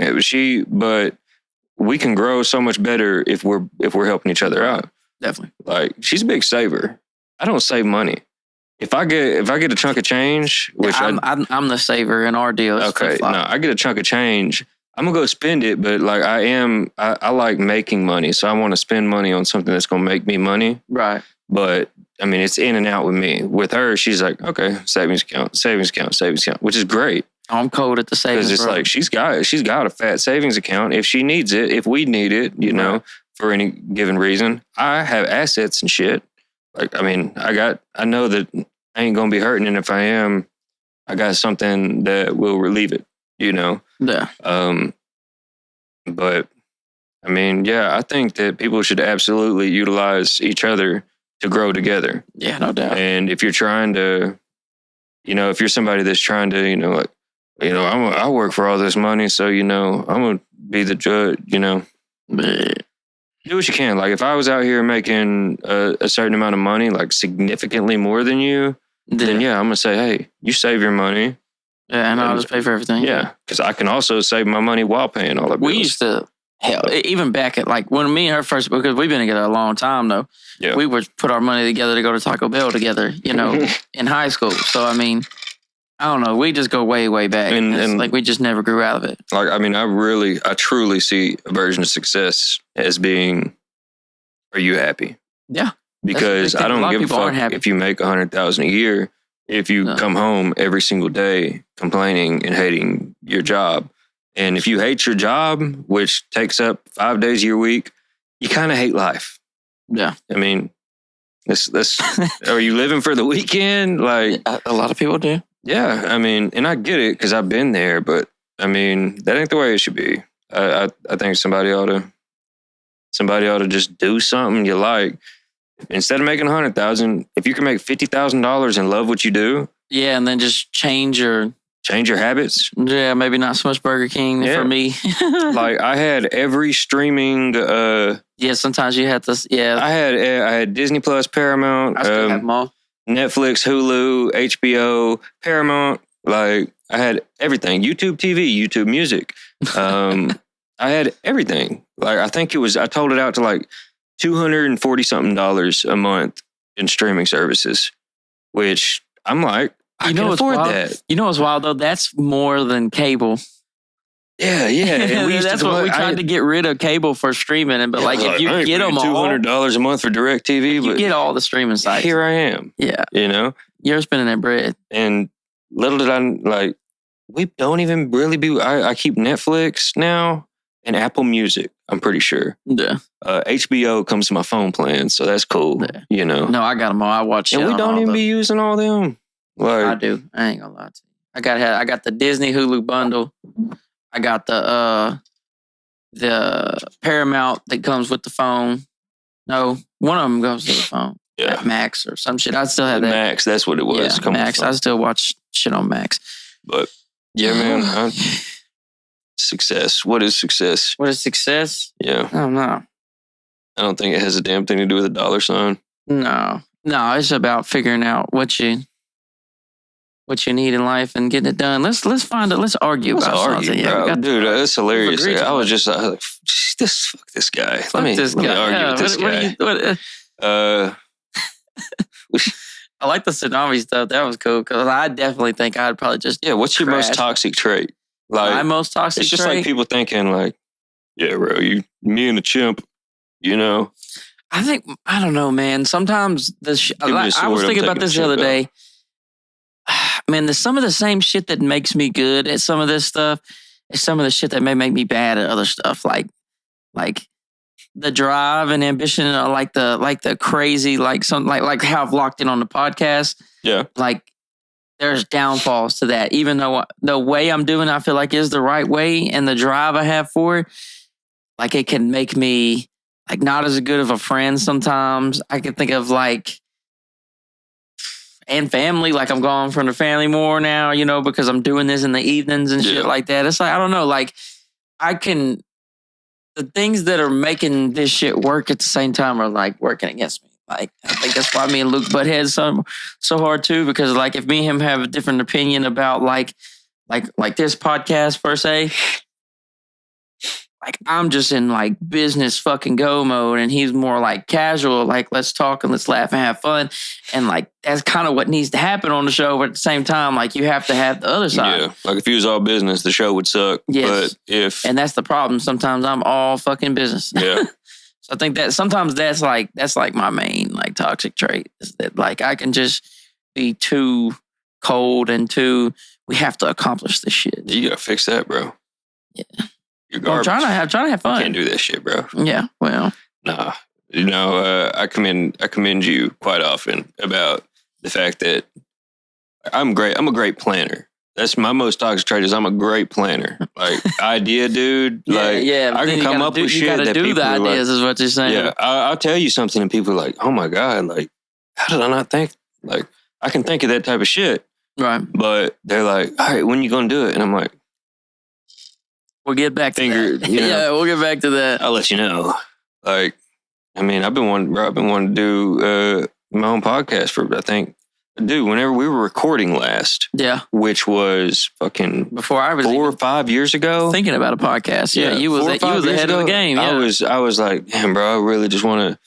but we can grow so much better if we're helping each other out. Definitely. Like, she's a big saver. I don't save money. If I get a chunk of change, which I'm the saver in our deal. Okay, no, I get a chunk of change. I'm gonna go spend it, but like I like making money, so I want to spend money on something that's gonna make me money. Right. But I mean, it's in and out with me. With her, she's like, okay, savings account, which is great. I'm cold at the savings. Because it's like she's got a fat savings account if she needs it, if we need it, you know, for any given reason. I have assets and shit. Like, I mean, I know that I ain't gonna be hurting, and if I am, I got something that will relieve it, you know. Yeah. But I mean, yeah, I think that people should absolutely utilize each other to grow together. Yeah, no doubt. And if you're trying to, you know, if you're somebody that's trying to, you know, like, you know, I work for all this money, so, you know, I'm going to be the judge, you know. Do what you can. Like, if I was out here making a certain amount of money, like significantly more than you, then yeah, I'm going to say, hey, you save your money. Yeah, and I'll just pay for everything. Yeah, because I can also save my money while paying all the bills. We used to, hell, even back at like when me and her first, because we've been together a long time though. Yeah. We would put our money together to go to Taco Bell together, you know, in high school. So, I mean, I don't know. We just go way, way back. And like we just never grew out of it. Like, I mean, I truly see a version of success as being, are you happy? Yeah. Because I don't give a fuck if you make $100,000 a year, if you come home every single day complaining and hating your job. And if you hate your job, which takes up 5 days of your week, you kind of hate life. Yeah. I mean, are you living for the weekend? Like, a lot of people do. Yeah, I mean, and I get it because I've been there, but I mean, that ain't the way it should be. I think somebody ought to just do something you like. Instead of making $100,000, if you can make $50,000 and love what you do. Yeah, and then just change your habits. Yeah, maybe not so much Burger King for me. Like, I had every streaming. Yeah, sometimes you have to. Yeah, I had Disney Plus, Paramount. I still have them all. Netflix, Hulu, HBO, Paramount, Like, I had everything. YouTube TV, YouTube Music. I had everything. Like, I think I told it out to like $240-something a month in streaming services, which I'm like, I can afford that. You know what's wild, though? That's more than cable. Yeah. And that's what we tried to get rid of cable for streaming. But like, if you get them all, $200 a month for DirecTV, you get all the streaming sites. Here I am. Yeah. You know? You're spending that bread. And little did I, like, we don't even really I keep Netflix now and Apple Music, I'm pretty sure. Yeah. HBO comes to my phone plan, so that's cool. Yeah. You know? No, I got them all. I watch shit. And we don't even be using all them. Like, I do. I ain't gonna lie to you. I got the Disney Hulu bundle. I got the Paramount that comes with the phone. No, one of them goes to the phone. Yeah. Max or some shit. I still have that. Max, that's what it was. Yeah, Max. I still watch shit on Max. But yeah, man. Success. What is success? What is success? Yeah. I don't know. I don't think it has a damn thing to do with a dollar sign. No, it's about figuring out what you need in life and getting it done. Let's find it. Let's argue about something. Yeah, dude, that's hilarious. I was just like, fuck this guy. Let me argue with this guy. I like the tsunami stuff. That was cool because I definitely think I'd probably just what's your most toxic trait? Like, my most toxic trait? It's just like people thinking like, yeah, bro, me and the chimp, you know? I don't know, man. Sometimes I was thinking about this the other day. Man, there's some of the same shit that makes me good at some of this stuff. It's some of the shit that may make me bad at other stuff. Like the drive and ambition, like the crazy, like how I've locked in on the podcast. Yeah. Like there's downfalls to that. Even though the way I'm doing, I feel like is the right way, and the drive I have for it, like it can make me like not as good of a friend sometimes. I can think of like. And family, like I'm going from the family more now, you know, because I'm doing this in the evenings and shit like that. It's like, I don't know, like the things that are making this shit work at the same time are like working against me. Like, I think that's why me and Luke butt heads so hard too, because like if me and him have a different opinion about like this podcast per se, like I'm just in like business fucking go mode, and he's more like casual, like let's talk and let's laugh and have fun. And like that's kind of what needs to happen on the show, but at the same time, like you have to have the other side. Yeah, like if he was all business, the show would suck. Yes. But and that's the problem. Sometimes I'm all fucking business. Yeah. So I think that sometimes that's like my main like toxic trait is that like I can just be too cold and we have to accomplish this shit. You gotta fix that, bro. Yeah. You're garbage. I'm trying to have fun. You can't do that shit, bro. Yeah, well. Nah. You know, I commend you quite often about the fact that I'm great. I'm a great planner. That's my most toxic trait is I'm a great planner. Like idea, dude. I can come up with shit that people do the ideas like, is what you're saying. Yeah, I'll tell you something and people are like, oh my God, like how did I not think? Like I can think of that type of shit. Right. But they're like, all right, when you gonna do it? And I'm like, we'll get back to that. You know, yeah, we'll get back to that. I'll let you know. Like, I mean, I've been wanting to do my own podcast for, I think, dude, whenever we were recording last. Yeah. Which was fucking before I was 4 or 5 years ago. Thinking about a podcast. Yeah, you was ahead of the game. Yeah. I was like, damn, bro, I really just want to,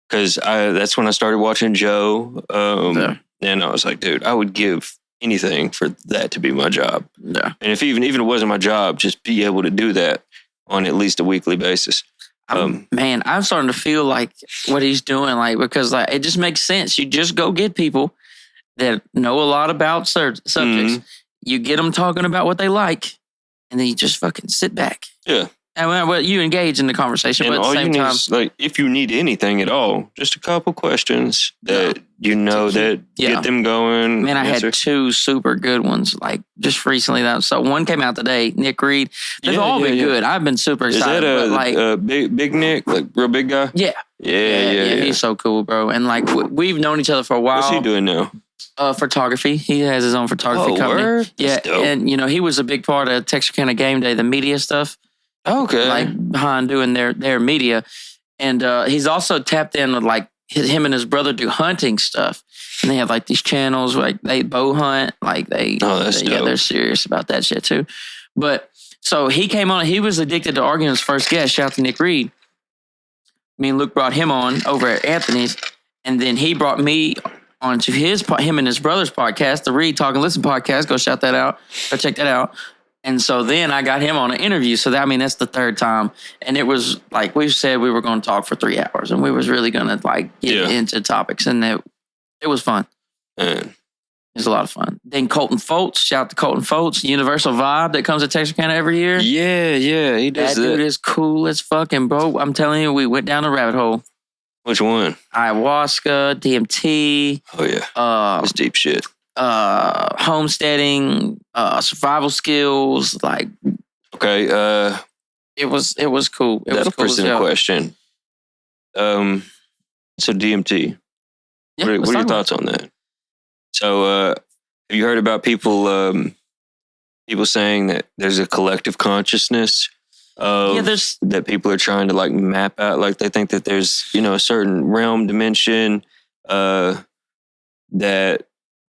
because that's when I started watching Joe. And I was like, dude, I would give anything for that to be my job. Yeah. And if even it wasn't my job, just be able to do that on at least a weekly basis. Man, I'm starting to feel like what he's doing, like, because like it just makes sense. You just go get people that know a lot about subjects. Mm-hmm. You get them talking about what they like, and then you just fucking sit back. Yeah. And well, you engage in the conversation, and but at the same time, like if you need anything at all, just a couple questions that get them going. Man, I had 2 super good ones, like just recently. So one came out today, Nick Reed. They've all been good. I've been super excited. Is that big Nick, like real big guy? Yeah. Yeah. He's so cool, bro. And like we've known each other for a while. What's he doing now? Photography. He has his own photography company. Word? Yeah, and he was a big part of Texarkana Game Day, the media stuff. Okay. Like behind doing their media. And he's also tapped in with like him and his brother do hunting stuff, and they have like these channels where, like they bow hunt, like they're serious about that shit too. But so he came on. He was addicted to arguing. His first guest, shout out to Nick Reed. Me and Luke brought him on over at Anthony's, and then he brought me onto him and his brother's podcast, the Read Talk and Listen podcast. Go shout that out. Go check that out. And so then I got him on an interview. So that's the third time. And it was like we said we were going to talk for 3 hours, and we was really going to like get into topics, and it was fun. It was a lot of fun. Then Colton Foltz, shout out to Colton Foltz, Universal Vibe that comes to Texarkana every year. Yeah, he does that. That dude is cool as fucking, bro. I'm telling you, we went down a rabbit hole. Which one? Ayahuasca, DMT. Oh yeah, it's deep shit. Homesteading, survival skills, like. Okay. It was cool. It was cool. Personal question. So DMT. Yeah, what are your thoughts on that? So, have you heard about people saying that there's a collective consciousness that people are trying to like map out? Like they think that there's, a certain realm dimension that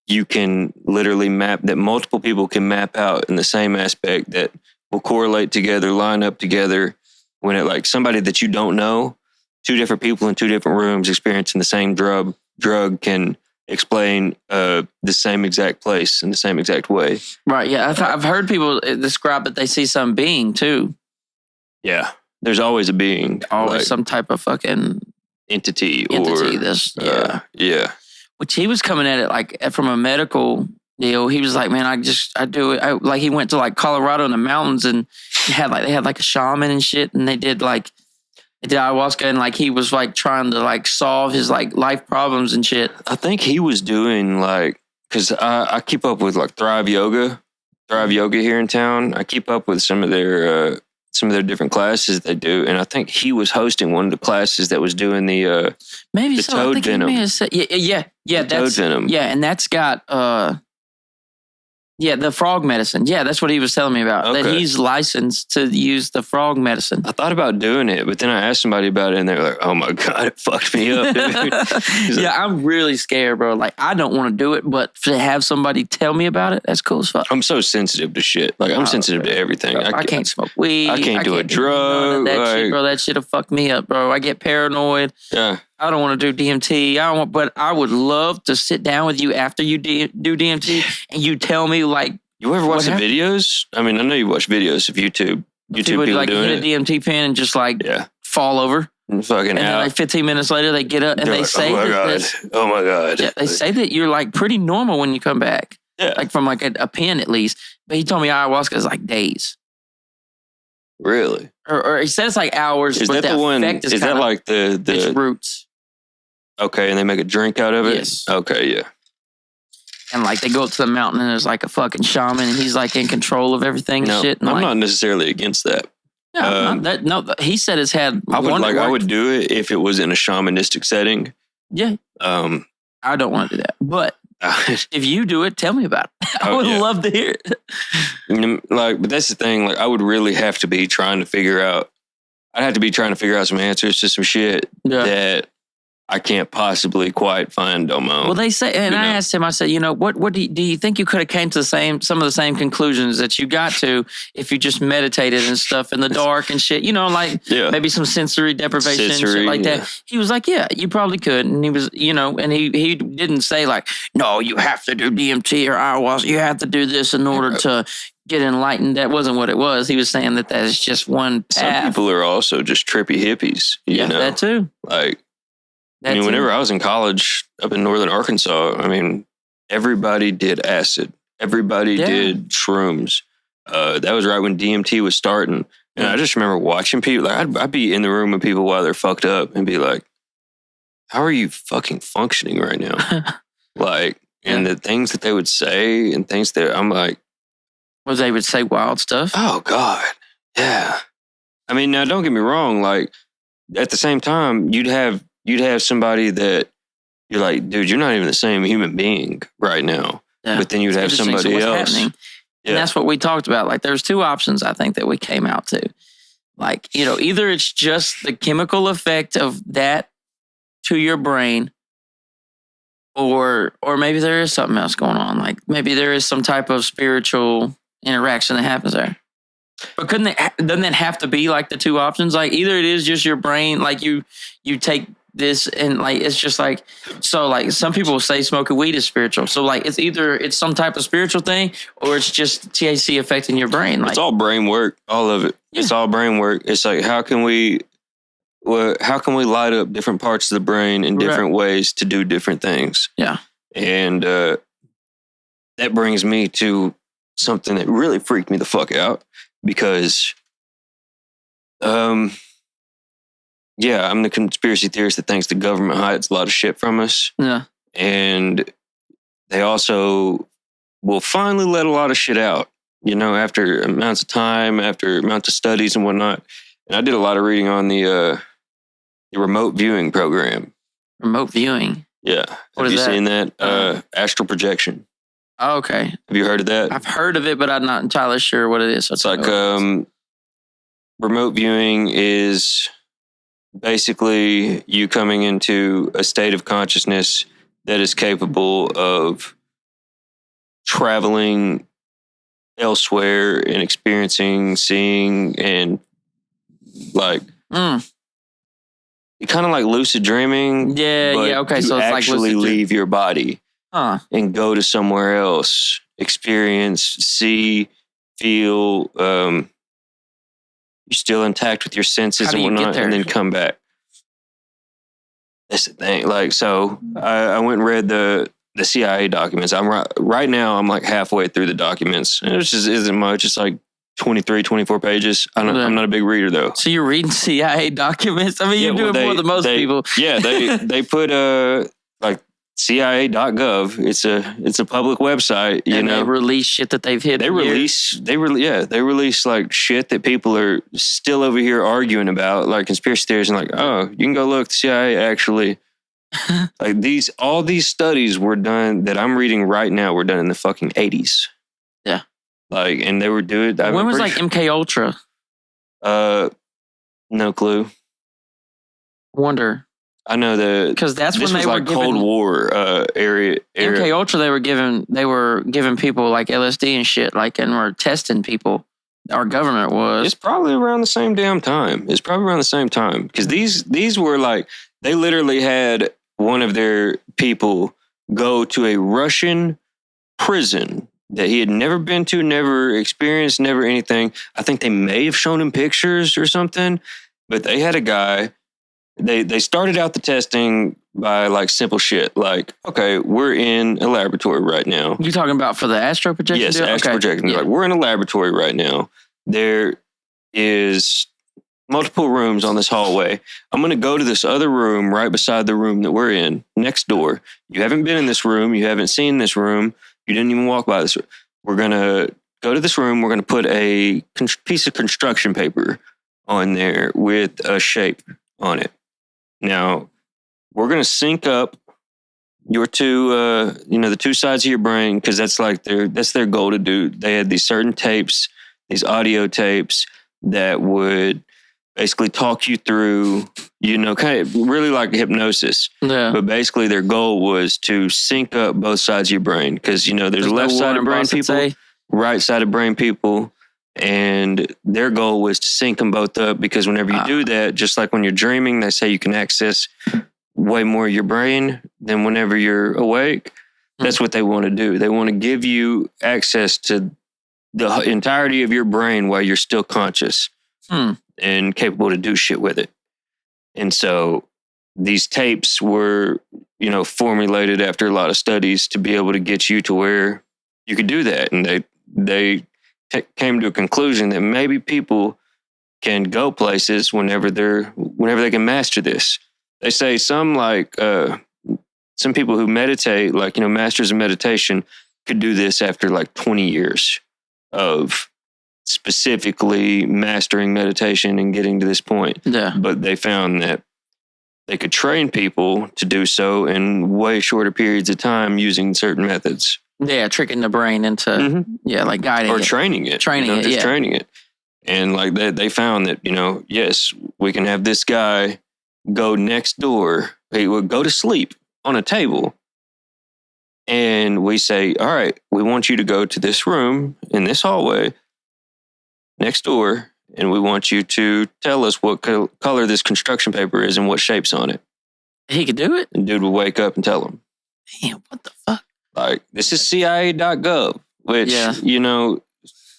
you can literally map, that multiple people can map out in the same aspect that will correlate together, line up together when it like somebody that you don't know, 2 different people in 2 different rooms experiencing the same drug can explain the same exact place in the same exact way. Right. Yeah. I've heard people describe that they see some being too. Yeah. There's always a being. Always like some type of fucking entity. Yeah. Which he was coming at it like from a medical deal. He was like, man, I do it. Like he went to like Colorado in the mountains, and they had like a shaman and shit. And they did ayahuasca, and like he was like trying to like solve his like life problems and shit. I think he was doing like, cause I keep up with like Thrive Yoga here in town. I keep up with some of their different classes they do, and I think he was hosting one of the classes that was doing the toad venom. Toad venom. Yeah, and that's got the frog medicine. Yeah, that's what he was telling me about. Okay. That he's licensed to use the frog medicine. I thought about doing it, but then I asked somebody about it, and they're like, "Oh my god, it fucked me up, dude." Yeah, I'm really scared, bro. Like, I don't want to do it, but to have somebody tell me about it, that's cool as fuck. I'm so sensitive to shit. Like, I'm sensitive to everything. Bro, I can't smoke weed. I can't do a drug. That shit, bro. That shit'll fuck me up, bro. I get paranoid. Yeah. I don't want to do DMT. But I would love to sit down with you after you do DMT, and you tell me like. You ever watch the videos? I mean, I know you watch videos of YouTube. YouTube would like hit a DMT pin and just like fall over. And fucking and then like 15 minutes later, they get up and they say, "Oh my god!" Yeah, they say that you're like pretty normal when you come back. Yeah, like from like a pin at least. But he told me ayahuasca is like days. Really? Or he said it's like hours. Is that the one? Is that like the roots? Okay, and they make a drink out of it. Yes. Okay, yeah. And like they go up to the mountain and there's like a fucking shaman and he's like in control of everything and shit. And I'm not necessarily against that. No, he said it's had. I would do it if it was in a shamanistic setting. Yeah. I don't want to do that, but if you do it, tell me about it. I would love to hear it. But that's the thing. Like, I would really have to be trying to figure out. I'd have to be trying to figure out some answers to some shit that I can't possibly quite find on my own. Well, they say, and I asked him, I said, what do you think you could have came to some of the same conclusions that you got to if you just meditated and stuff in the dark and shit, maybe some sensory deprivation and shit like that. He was like, yeah, you probably could. And he was, and he didn't say like, no, you have to do DMT or ayahuasca. You have to do this in order to get enlightened. That wasn't what it was. He was saying that is just one path. Some people are also just trippy hippies, you know? That too. Like, whenever I was in college up in northern Arkansas, everybody did acid. Everybody did shrooms. That was right when DMT was starting. And I just remember watching people. Like, I'd be in the room with people while they're fucked up and be like, how are you fucking functioning right now? And the things that they would say and things that I'm like. Well, they would say wild stuff? Oh, God. Yeah. Now, don't get me wrong. Like, at the same time, you'd have somebody that you're like, dude, you're not even the same human being right now. Yeah. But then you'd have somebody else. Happening. Yeah. And that's what we talked about. Like, there's 2 options, I think, that we came out to. Like, either it's just the chemical effect of that to your brain, or maybe there is something else going on. Like maybe there is some type of spiritual interaction that happens there. But doesn't it have to be like the two options? Like either it is just your brain, like you take this and like it's just like, so like some people say smoking weed is spiritual. So like it's either it's some type of spiritual thing or it's just THC affecting your brain. Like, it's all brain work, all of it. Yeah. It's all brain work. It's like how can we light up different parts of the brain in different ways to do different things? Yeah. And that brings me to something that really freaked me the fuck out because yeah, I'm the conspiracy theorist that thinks the government hides a lot of shit from us. Yeah. And they also will finally let a lot of shit out, after amounts of time, after amounts of studies and whatnot. And I did a lot of reading on the remote viewing program. Remote viewing? Yeah. Have you seen that? Astral projection. Oh, okay. Have you heard of that? I've heard of it, but I'm not entirely sure what it is. It's like remote viewing is basically you coming into a state of consciousness that is capable of traveling elsewhere and experiencing, seeing, and like kind of like lucid dreaming. Yeah, okay. So it's actually like leave your body and go to somewhere else, experience, see, feel. You're still intact with your senses and whatnot, and then come back. That's the thing. Like, so I went and read the CIA documents. I'm right now. I'm like halfway through the documents, and it just isn't much. It's like 23, 24 pages. I'm not a big reader though. So you're reading CIA documents? I mean, you're doing more than most people. Yeah, they put like CIA.gov. It's a public website. They release shit that they've hid. They release like shit that people are still over here arguing about, like conspiracy theories, and like, oh, you can go look. The CIA actually, like all these studies were done that I'm reading right now were done in the fucking 80s. Yeah, like, and they were doing. When was like MK Ultra? No clue. Wonder. I know because that's when they were like Cold War area. MK Ultra, they were giving people like LSD and shit, like, and were testing people. Our government was. It's probably around the same damn time. It's probably around the same time because these were like they literally had one of their people go to a Russian prison that he had never been to, never experienced, never anything. I think they may have shown him pictures or something, but they had a guy. They started out the testing by like simple shit. Like, okay, we're in a laboratory right now. You talking about for the astral projection? Yes, astral projection. Yeah. Like, we're in a laboratory right now. There is multiple rooms on this hallway. I'm going to go to this other room right beside the room that we're in, next door. You haven't been in this room. You haven't seen this room. You didn't even walk by this room. We're going to go to this room. We're going to put a piece of construction paper on there with a shape on it. Now, we're going to sync up your two, the two sides of your brain, because that's their goal to do. They had these certain tapes, these audio tapes that would basically talk you through, kind of really like hypnosis. Yeah. But basically their goal was to sync up both sides of your brain, because, there's left side of brain people, right side of brain people. And their goal was to sync them both up, because whenever you do that, just like when you're dreaming, they say you can access way more of your brain than whenever you're awake. That's what they want to do. They want to give you access to the entirety of your brain while you're still conscious and capable to do shit with it. And so these tapes were, formulated after a lot of studies to be able to get you to where you could do that. And they came to a conclusion that maybe people can go places whenever they can master this. They say some people who meditate, like, masters of meditation, could do this after like 20 years of specifically mastering meditation and getting to this point. Yeah. But they found that they could train people to do so in way shorter periods of time using certain methods. Yeah, tricking the brain into, like guiding or it. training it. Training it. And like they found that, yes, we can have this guy go next door. He would go to sleep on a table. And we say, all right, we want you to go to this room in this hallway next door. And we want you to tell us what color this construction paper is and what shape's on it. He could do it? And dude would wake up and tell him. Damn, what the fuck? Like, this is CIA.gov, which,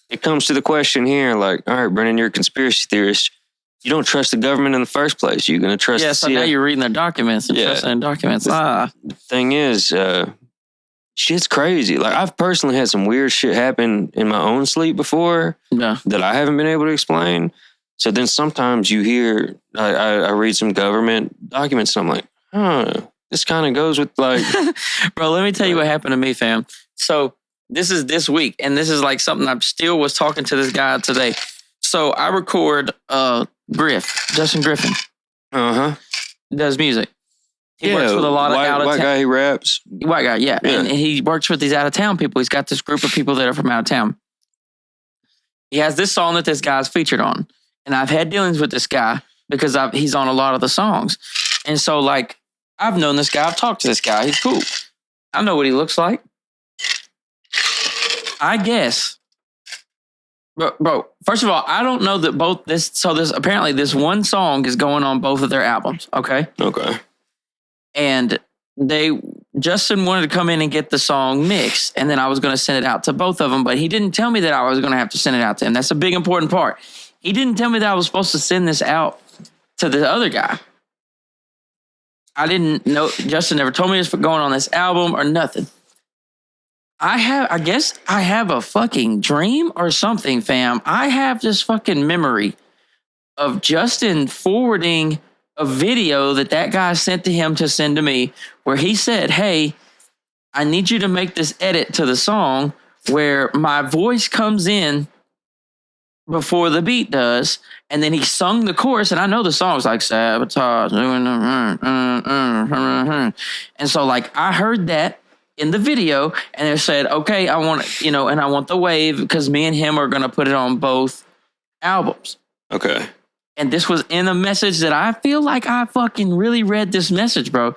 it comes to the question here, like, all right, Brennan, you're a conspiracy theorist. You don't trust the government in the first place. You're going to trust the CIA. Yeah, so now you're reading their documents and trusting their documents. The thing is, shit's crazy. Like, I've personally had some weird shit happen in my own sleep before that I haven't been able to explain. So then sometimes you hear, I read some government documents and I'm like, this kind of goes with like... Bro, let me tell you what happened to me, fam. So this is this week, and this is like something I still was talking to this guy today. So I record Justin Griffin. Does music. He works with a lot of out of town. White guy, he raps. White guy, yeah. And he works with these out of town people. He's got this group of people that are from out of town. He has this song that this guy's featured on. And I've had dealings with this guy because he's on a lot of the songs. And so, like, I've known this guy. I've talked to this guy. He's cool. I know what he looks like. I guess. Bro, first of all, I don't know that apparently this one song is going on both of their albums, okay? Okay. And Justin wanted to come in and get the song mixed, and then I was going to send it out to both of them, but he didn't tell me that I was going to have to send it out to him. That's a big important part. He didn't tell me that I was supposed to send this out to the other guy. I didn't know. Justin never told me this for going on this album or nothing. I guess I have a fucking dream or something, fam. I have this fucking memory of Justin forwarding a video that guy sent to him to send to me where he said, hey, I need you to make this edit to the song where my voice comes in before the beat does. And then he sung the chorus, and I know the song was like sabotage. And so like I heard that in the video, and they said, okay, I want, and I want the wave because me and him are going to put it on both albums. Okay. And this was in a message that I feel like I fucking really read this message, bro.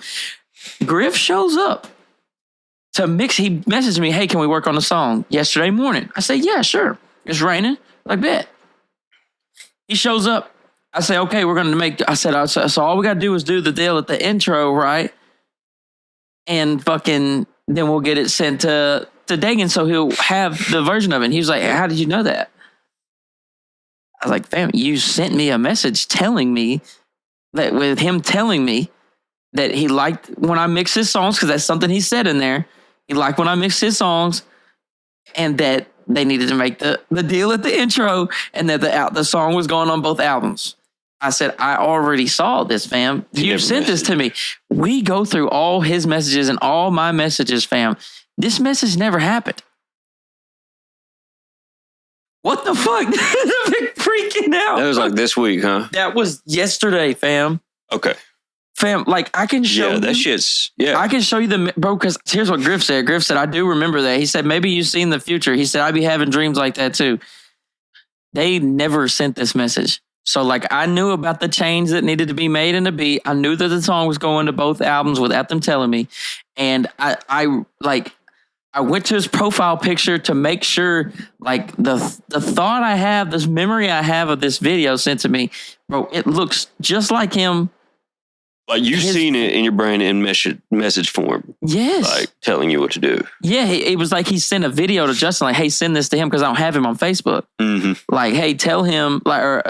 Griff shows up to mix. He messaged me, hey, can we work on the song yesterday morning? I said, yeah, sure. It's raining. Like, bet. He shows up. I say, okay, we're going to make, so all we got to do is do the deal at the intro, right? And fucking, then we'll get it sent to Dagan so he'll have the version of it. And he was like, how did you know that? I was like, fam, you sent me a message telling me that with him telling me that he liked when I mix his songs, because that's something he said in there. He liked when I mixed his songs, and that they needed to make the deal at the intro, and that the song was going on both albums. I said, I already saw this, fam. You sent this to me. We go through all his messages and all my messages, fam. This message never happened. What the fuck? I'm freaking out. That was like this week, huh? That was yesterday, fam. Okay. Fam, like I can show you. That shit's, I can show you bro, because here's what Griff said. Griff said, I do remember that. He said, maybe you've seen the future. He said, I'd be having dreams like that too. They never sent this message. So like I knew about the change that needed to be made in the beat. I knew that the song was going to both albums without them telling me. And I went to his profile picture to make sure, like, the thought I have, this memory I have of this video sent to me, bro, it looks just like him. Like you've seen it in your brain in message form. Yes. Like telling you what to do. Yeah, it was like he sent a video to Justin, like, hey, send this to him because I don't have him on Facebook. Mm-hmm. Like, hey, tell him, like,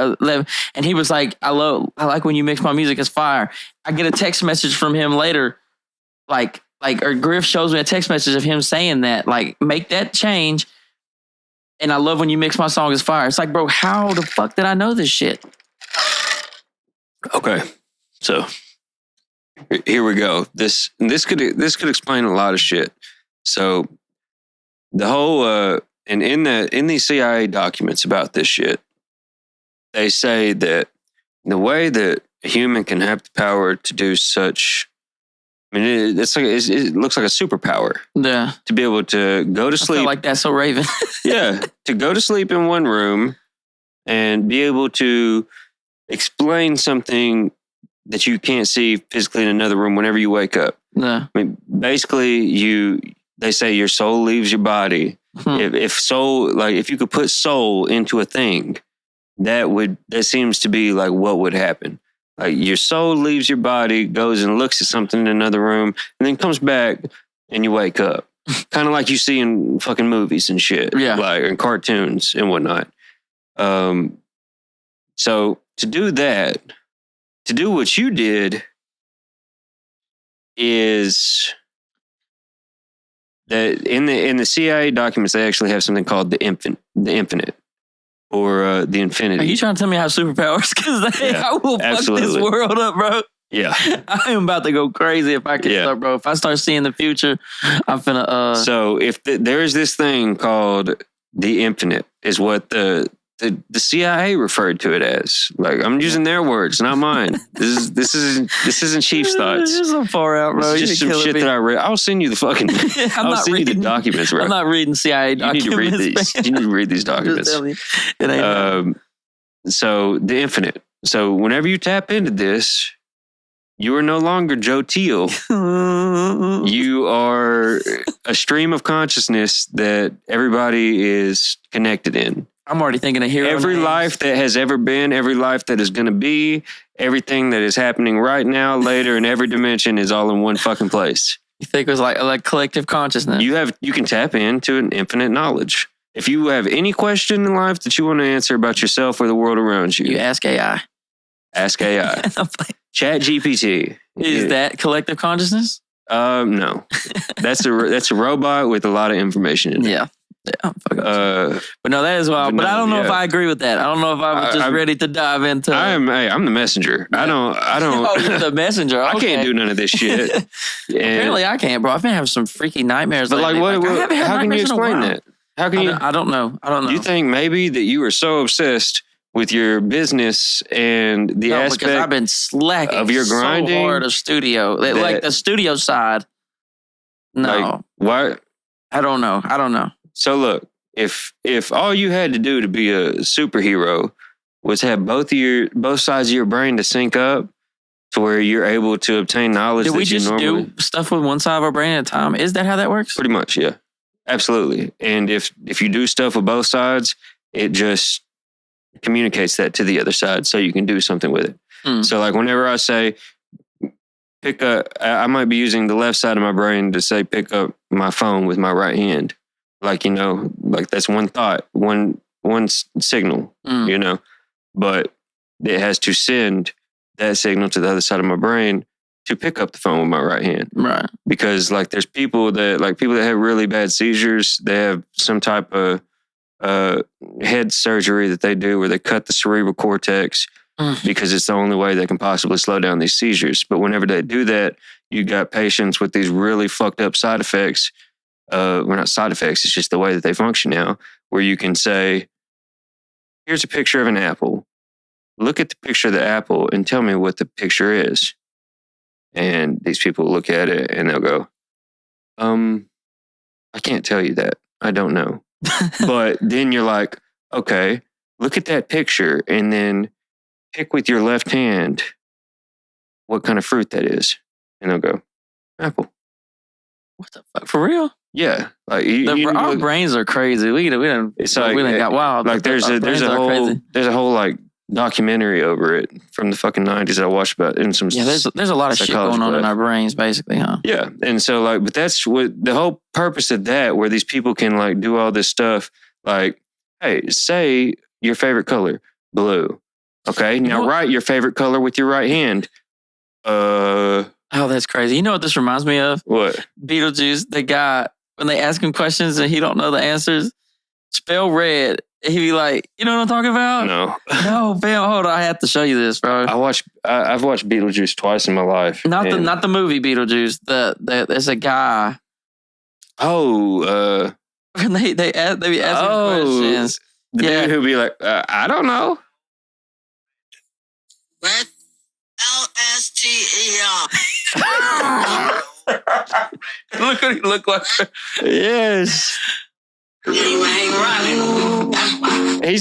and he was like, I like when you mix my music, it's fire. I get a text message from him later, or Griff shows me a text message of him saying that, like, make that change. And I love when you mix my song is fire. It's like, bro, how the fuck did I know this shit? Okay. So here we go. This could explain a lot of shit. So the whole, and in these CIA documents about this shit, they say that the way that a human can have the power to do such, I mean, it looks like a superpower. Yeah. To be able to go to sleep. I feel like that's so Raven. Yeah. To go to sleep in one room and be able to explain something that you can't see physically in another room whenever you wake up. No. I mean, basically, they say your soul leaves your body. If soul, like if you could put soul into a thing, that seems to be like what would happen. Like your soul leaves your body, goes and looks at something in another room, and then comes back and you wake up. Kind of like you see in fucking movies and shit. Yeah. Like in cartoons and whatnot. So to do that, to do what you did is that in the CIA documents, they actually have something called the infinite. Or the infinity. Are you trying to tell me I have superpowers? Because I will absolutely. Fuck this world up, bro. Yeah. I am about to go crazy if I can start, bro. If I start seeing the future, I'm finna... So if there is this thing called the infinite, is what the CIA referred to it as. Like, I'm using their words, not mine. This isn't Chief's thoughts. This is so far out, bro. It's just some shit that I read. I'll send you the fucking... I'll send you the documents, bro. I'm not reading CIA documents. You need to read these. You need to read these documents. It ain't so the infinite. So whenever you tap into this, you are no longer Joe Teal. You are a stream of consciousness that everybody is connected in. I'm already thinking of hero every names. Life that has ever been, every life that is going to be, everything that is happening right now, later, in every dimension is all in one fucking place. You think it was like collective consciousness? You can tap into an infinite knowledge. If you have any question in life that you want to answer about yourself or the world around you, you ask AI. Ask AI. Chat GPT. Is that collective consciousness? No. That's a robot with a lot of information in it. Yeah. But no, that is wild. But I don't know if I agree with that. I don't know if I was just ready to dive into. I'm the messenger. I don't. Oh, you're the messenger. Okay. I can't do none of this shit. Apparently, I can't, bro. I've been having some freaky nightmares. But lately. How can you explain that? How can you? I don't know. Do you think maybe that you were so obsessed with your business and the aspect because I've been slacking of your grinding so hard of studio, like the studio side? No. Like, why? I don't know. So look, if all you had to do to be a superhero was have both sides of your brain to sync up to where you're able to obtain knowledge, did we just do stuff with one side of our brain at a time? Is that how that works? Pretty much, yeah, absolutely. And if you do stuff with both sides, it just communicates that to the other side, so you can do something with it. So, like, whenever I say I might be using the left side of my brain to say pick up my phone with my right hand. Like, like that's one thought, one signal, but it has to send that signal to the other side of my brain to pick up the phone with my right hand. Right. Because like there's people that have really bad seizures, they have some type of head surgery that they do where they cut the cerebral cortex because it's the only way they can possibly slow down these seizures. But whenever they do that, you got patients with these really fucked up side effects. Well, not side effects, it's just the way that they function now, where you can say, here's a picture of an apple. Look at the picture of the apple and tell me what the picture is. And these people look at it and they'll go, I can't tell you that. I don't know. But then you're like, okay, look at that picture and then pick with your left hand what kind of fruit that is. And they'll go, apple. What the fuck? For real? Yeah, like our brains are crazy. We done got wild. Like there's a whole like documentary over it from the fucking 90s I watched about in some. Yeah, there's a lot of shit going on in our brains, basically, huh? Yeah, and so like, but that's what the whole purpose of that, where these people can like do all this stuff. Like, hey, say your favorite color, blue. Okay, now write your favorite color with your right hand. Oh, that's crazy. You know what this reminds me of? What? Beetlejuice, the guy, when they ask him questions and he don't know the answers, spell red. He'd be like, you know what I'm talking about? No. No, fam, hold on. I have to show you this, bro. I've watched Beetlejuice twice in my life. Not the movie Beetlejuice. There's a guy. Oh, and they be asking questions. The dude who'd be like, I don't know. Red LSTER. Look what he looked like. Yes. He's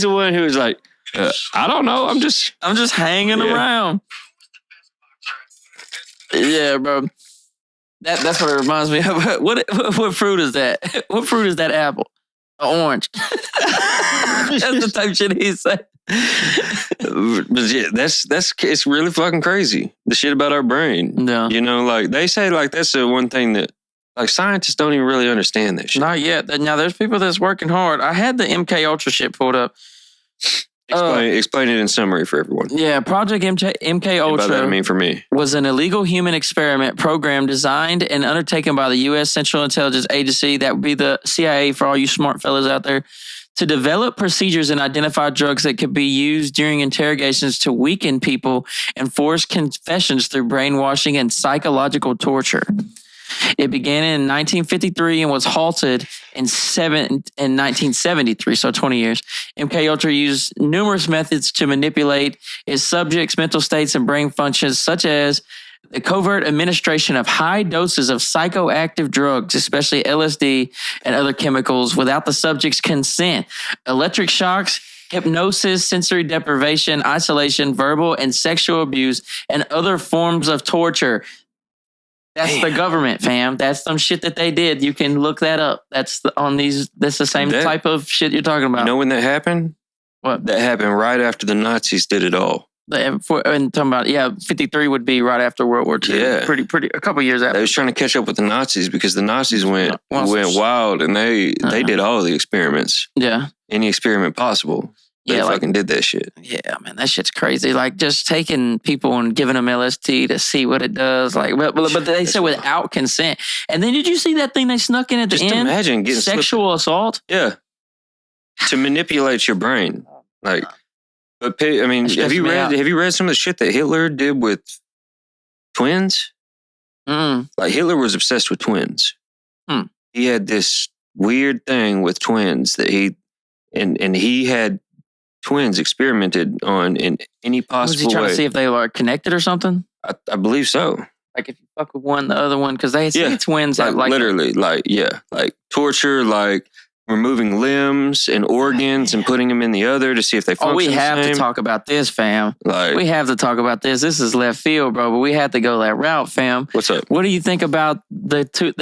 the one who was like, I don't know. I'm just hanging around. Yeah, bro. That's what it reminds me of. What fruit is that? What fruit is that apple? An orange. That's the type of shit he said. But yeah, it's really fucking crazy. The shit about our brain. Yeah. You know, like they say, like that's the one thing that like scientists don't even really understand that shit. Not yet. Now there's people that's working hard. I had the MK Ultra shit pulled up. Explain it in summary for everyone. Yeah, Project MK Ultra. What does that mean for me? Was an illegal human experiment program designed and undertaken by the U.S. Central Intelligence Agency, that would be the CIA for all you smart fellas out there, to develop procedures and identify drugs that could be used during interrogations to weaken people and force confessions through brainwashing and psychological torture. It began in 1953 and was halted in 1973, so 20 years. MK Ultra used numerous methods to manipulate its subjects' mental states and brain functions, such as the covert administration of high doses of psychoactive drugs, especially LSD and other chemicals, without the subject's consent, electric shocks, hypnosis, sensory deprivation, isolation, verbal and sexual abuse, and other forms of torture. That's the government, fam. That's some shit that they did. You can look that up. That's the same type of shit you're talking about. You know when that happened? What? That happened right after the Nazis did it all. And talking about, 53 would be right after World War II. Yeah. Pretty, a couple years after. They was trying to catch up with the Nazis because the Nazis went wild and they did all the experiments. Yeah. Any experiment possible. They fucking did that shit. Yeah, man, that shit's crazy. Like just taking people and giving them LSD to see what it does. Like, but they said without consent. And then did you see that thing they snuck in at the end? Just imagine getting sexual assault. Yeah, to manipulate your brain. Like, but I mean, have you read some of the shit that Hitler did with twins? Like Hitler was obsessed with twins. He had this weird thing with twins that he had twins experimented on in any possible way. Was he trying to see if they were connected or something? I believe so. Like if you fuck with one, the other one, because they say twins have like literally, like torture, like removing limbs and organs and putting them in the other to see if they function. Oh, we have to talk about this, fam. Like, we have to talk about this. This is left field, bro, but we have to go that route, fam. What's up? What do you think about the two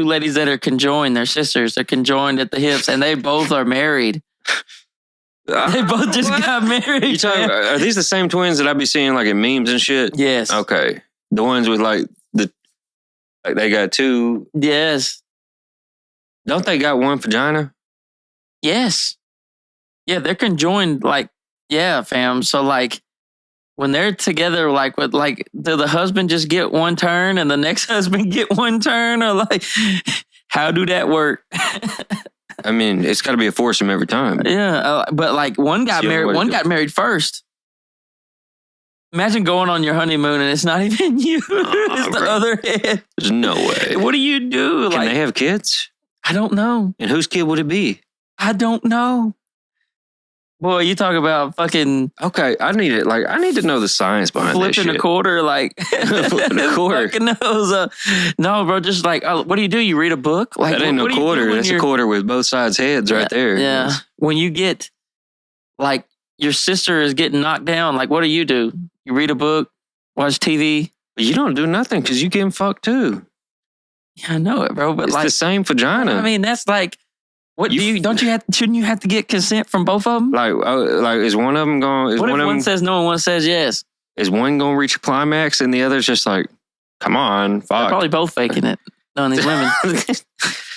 ladies that are conjoined? They're sisters. They're conjoined at the hips, and they both are married. They both just got married. Are these the same twins that I be seeing like in memes and shit? Yes. Okay. The ones with like they got two. Yes. Don't they got one vagina? Yes. Yeah, they're conjoined. Like, yeah, fam. So like, when they're together, like, do the husband just get one turn and the next husband get one turn, or like, how do that work? I mean, it's got to be a foursome every time. Yeah, but like one got married. One got married first. Imagine going on your honeymoon and it's not even you; it's the other head. There's no way. What do you do? Can they have kids? I don't know. And whose kid would it be? I don't know. Boy, you talk about fucking... Okay, I need to know the science behind this shit. Flipping a quarter, like... Flipping a quarter. Fucking knows. No, bro, just like... what do? You read a book? Like, that ain't no quarter. That's a quarter with both sides' heads right there. Yeah. When you get... Like, your sister is getting knocked down, like, what do? You read a book? Watch TV? You don't do nothing because you getting fucked too. Yeah, I know it, bro, but it's like... the same vagina. I mean, that's like... What shouldn't you have to get consent from both of them? Like is one of them going? What if one says no and one says yes? Is one going to reach a climax and the other's just like, come on, fuck? They're probably both faking it. None of these women.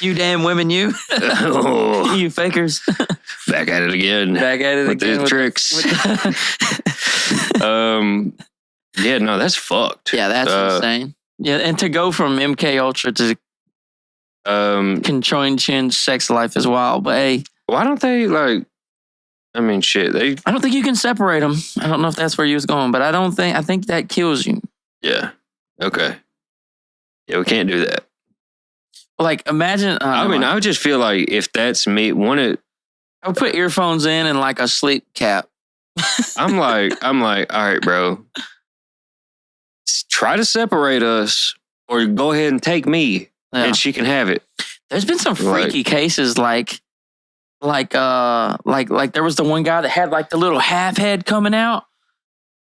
You damn women, you. You fakers. Back at it again. With the tricks. Yeah, no, that's fucked. Yeah, that's insane. Yeah, and to go from MK Ultra to conjoined chin sex life is wild, but hey, why don't they like? I mean, shit. I don't think you can separate them. I don't know if that's where you was going, but I think that kills you. Yeah. Okay. Yeah, we can't do that. Like, imagine. I would just feel like if that's me, I would put earphones in and like a sleep cap. I'm like, all right, bro. Try to separate us, or go ahead and take me. Yeah. And she can have it. There's been some freaky cases like there was the one guy that had like the little half head coming out.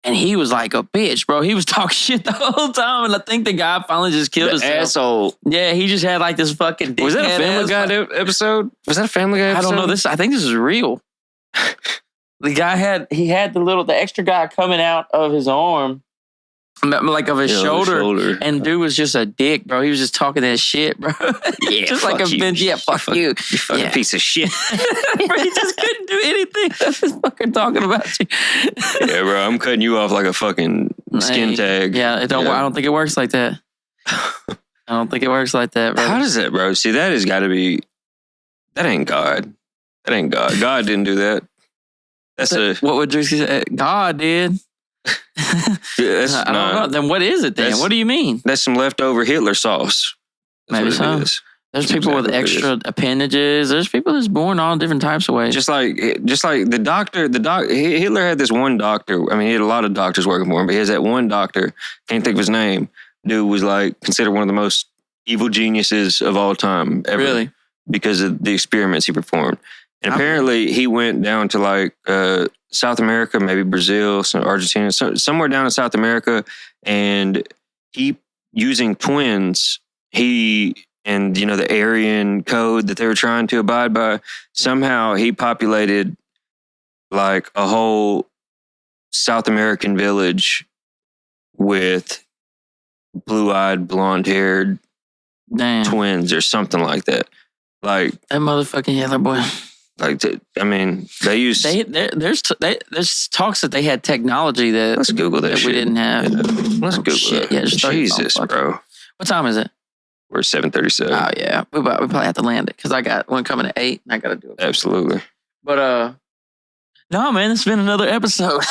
And he was like a bitch, bro. He was talking shit the whole time. And I think the guy finally just killed himself. Asshole. Yeah, he just had like this fucking dick. Was that a Family Guy episode? Was that a Family Guy episode? I don't know. I think this is real. The guy had the extra guy coming out of his arm, like of his shoulder. And dude was just a dick, bro. He was just talking that shit, bro. Yeah, just like a bitch. Yeah, fuck you. You fucking piece of shit. Bro, he just couldn't do anything. That's just fucking talking about you. Yeah, bro. I'm cutting you off like a fucking skin tag. Yeah, I don't think it works like that. I don't think it works like that, bro. How does that, bro? See, that has got to be. That ain't God. That ain't God. God didn't do that. What would you say? God did. I don't know. Then what is it then? What do you mean? That's some leftover Hitler sauce. Maybe so. There's people with extra appendages. There's people that's born all different types of ways. Just like the doctor, Hitler had this one doctor. I mean, he had a lot of doctors working for him, but he has that one doctor. Can't think of his name. Dude was like considered one of the most evil geniuses of all time ever. Really? Because of the experiments he performed. And apparently he went down to like South America, maybe Brazil, Argentina, somewhere down in South America. And he, using twins, the Aryan code that they were trying to abide by, somehow he populated like a whole South American village with blue-eyed, blonde-haired twins or something like that. Like that motherfucking Hitler boy. Like, I mean, they use. There's talks that they had technology that let's Google that shit. We didn't have. Yeah. Let's Google it. Yeah, Jesus, bro. What time is it? We're 7:37. Oh yeah, we probably have to land it because I got one coming at 8 and I got to do it. Absolutely. But no, man, it's been another episode.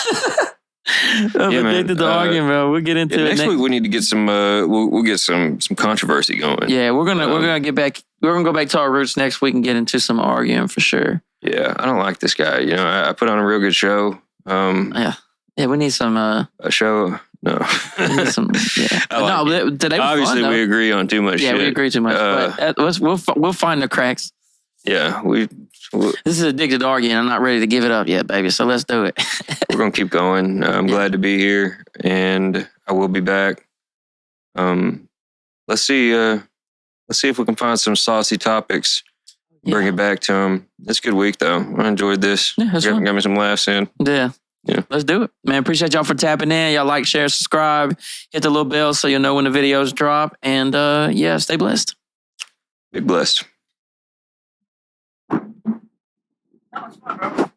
I'm addicted to arguing, bro. We'll get into it next week. We need to get some. We'll get some controversy going. Yeah, we're gonna get back. We're gonna go back to our roots next week and get into some arguing for sure. Yeah, I don't like this guy. You know, I put on a real good show. Yeah, we need some. A show. No. We need some. Yeah. No, today was obviously fun, we agree on too much. Yeah, shit. we agree too much. But we'll find the cracks. Yeah, This is addicted to arguing. I'm not ready to give it up yet, baby. So let's do it. We're gonna keep going. I'm glad to be here, and I will be back. Let's see if we can find some saucy topics. Bring it back to them. It's a good week though. I enjoyed this. Yeah, got me some laughs in. Yeah. Let's do it, man. Appreciate y'all for tapping in. Y'all like, share, subscribe, hit the little bell so you'll know when the videos drop. And stay blessed. Be blessed. That was fun, bro.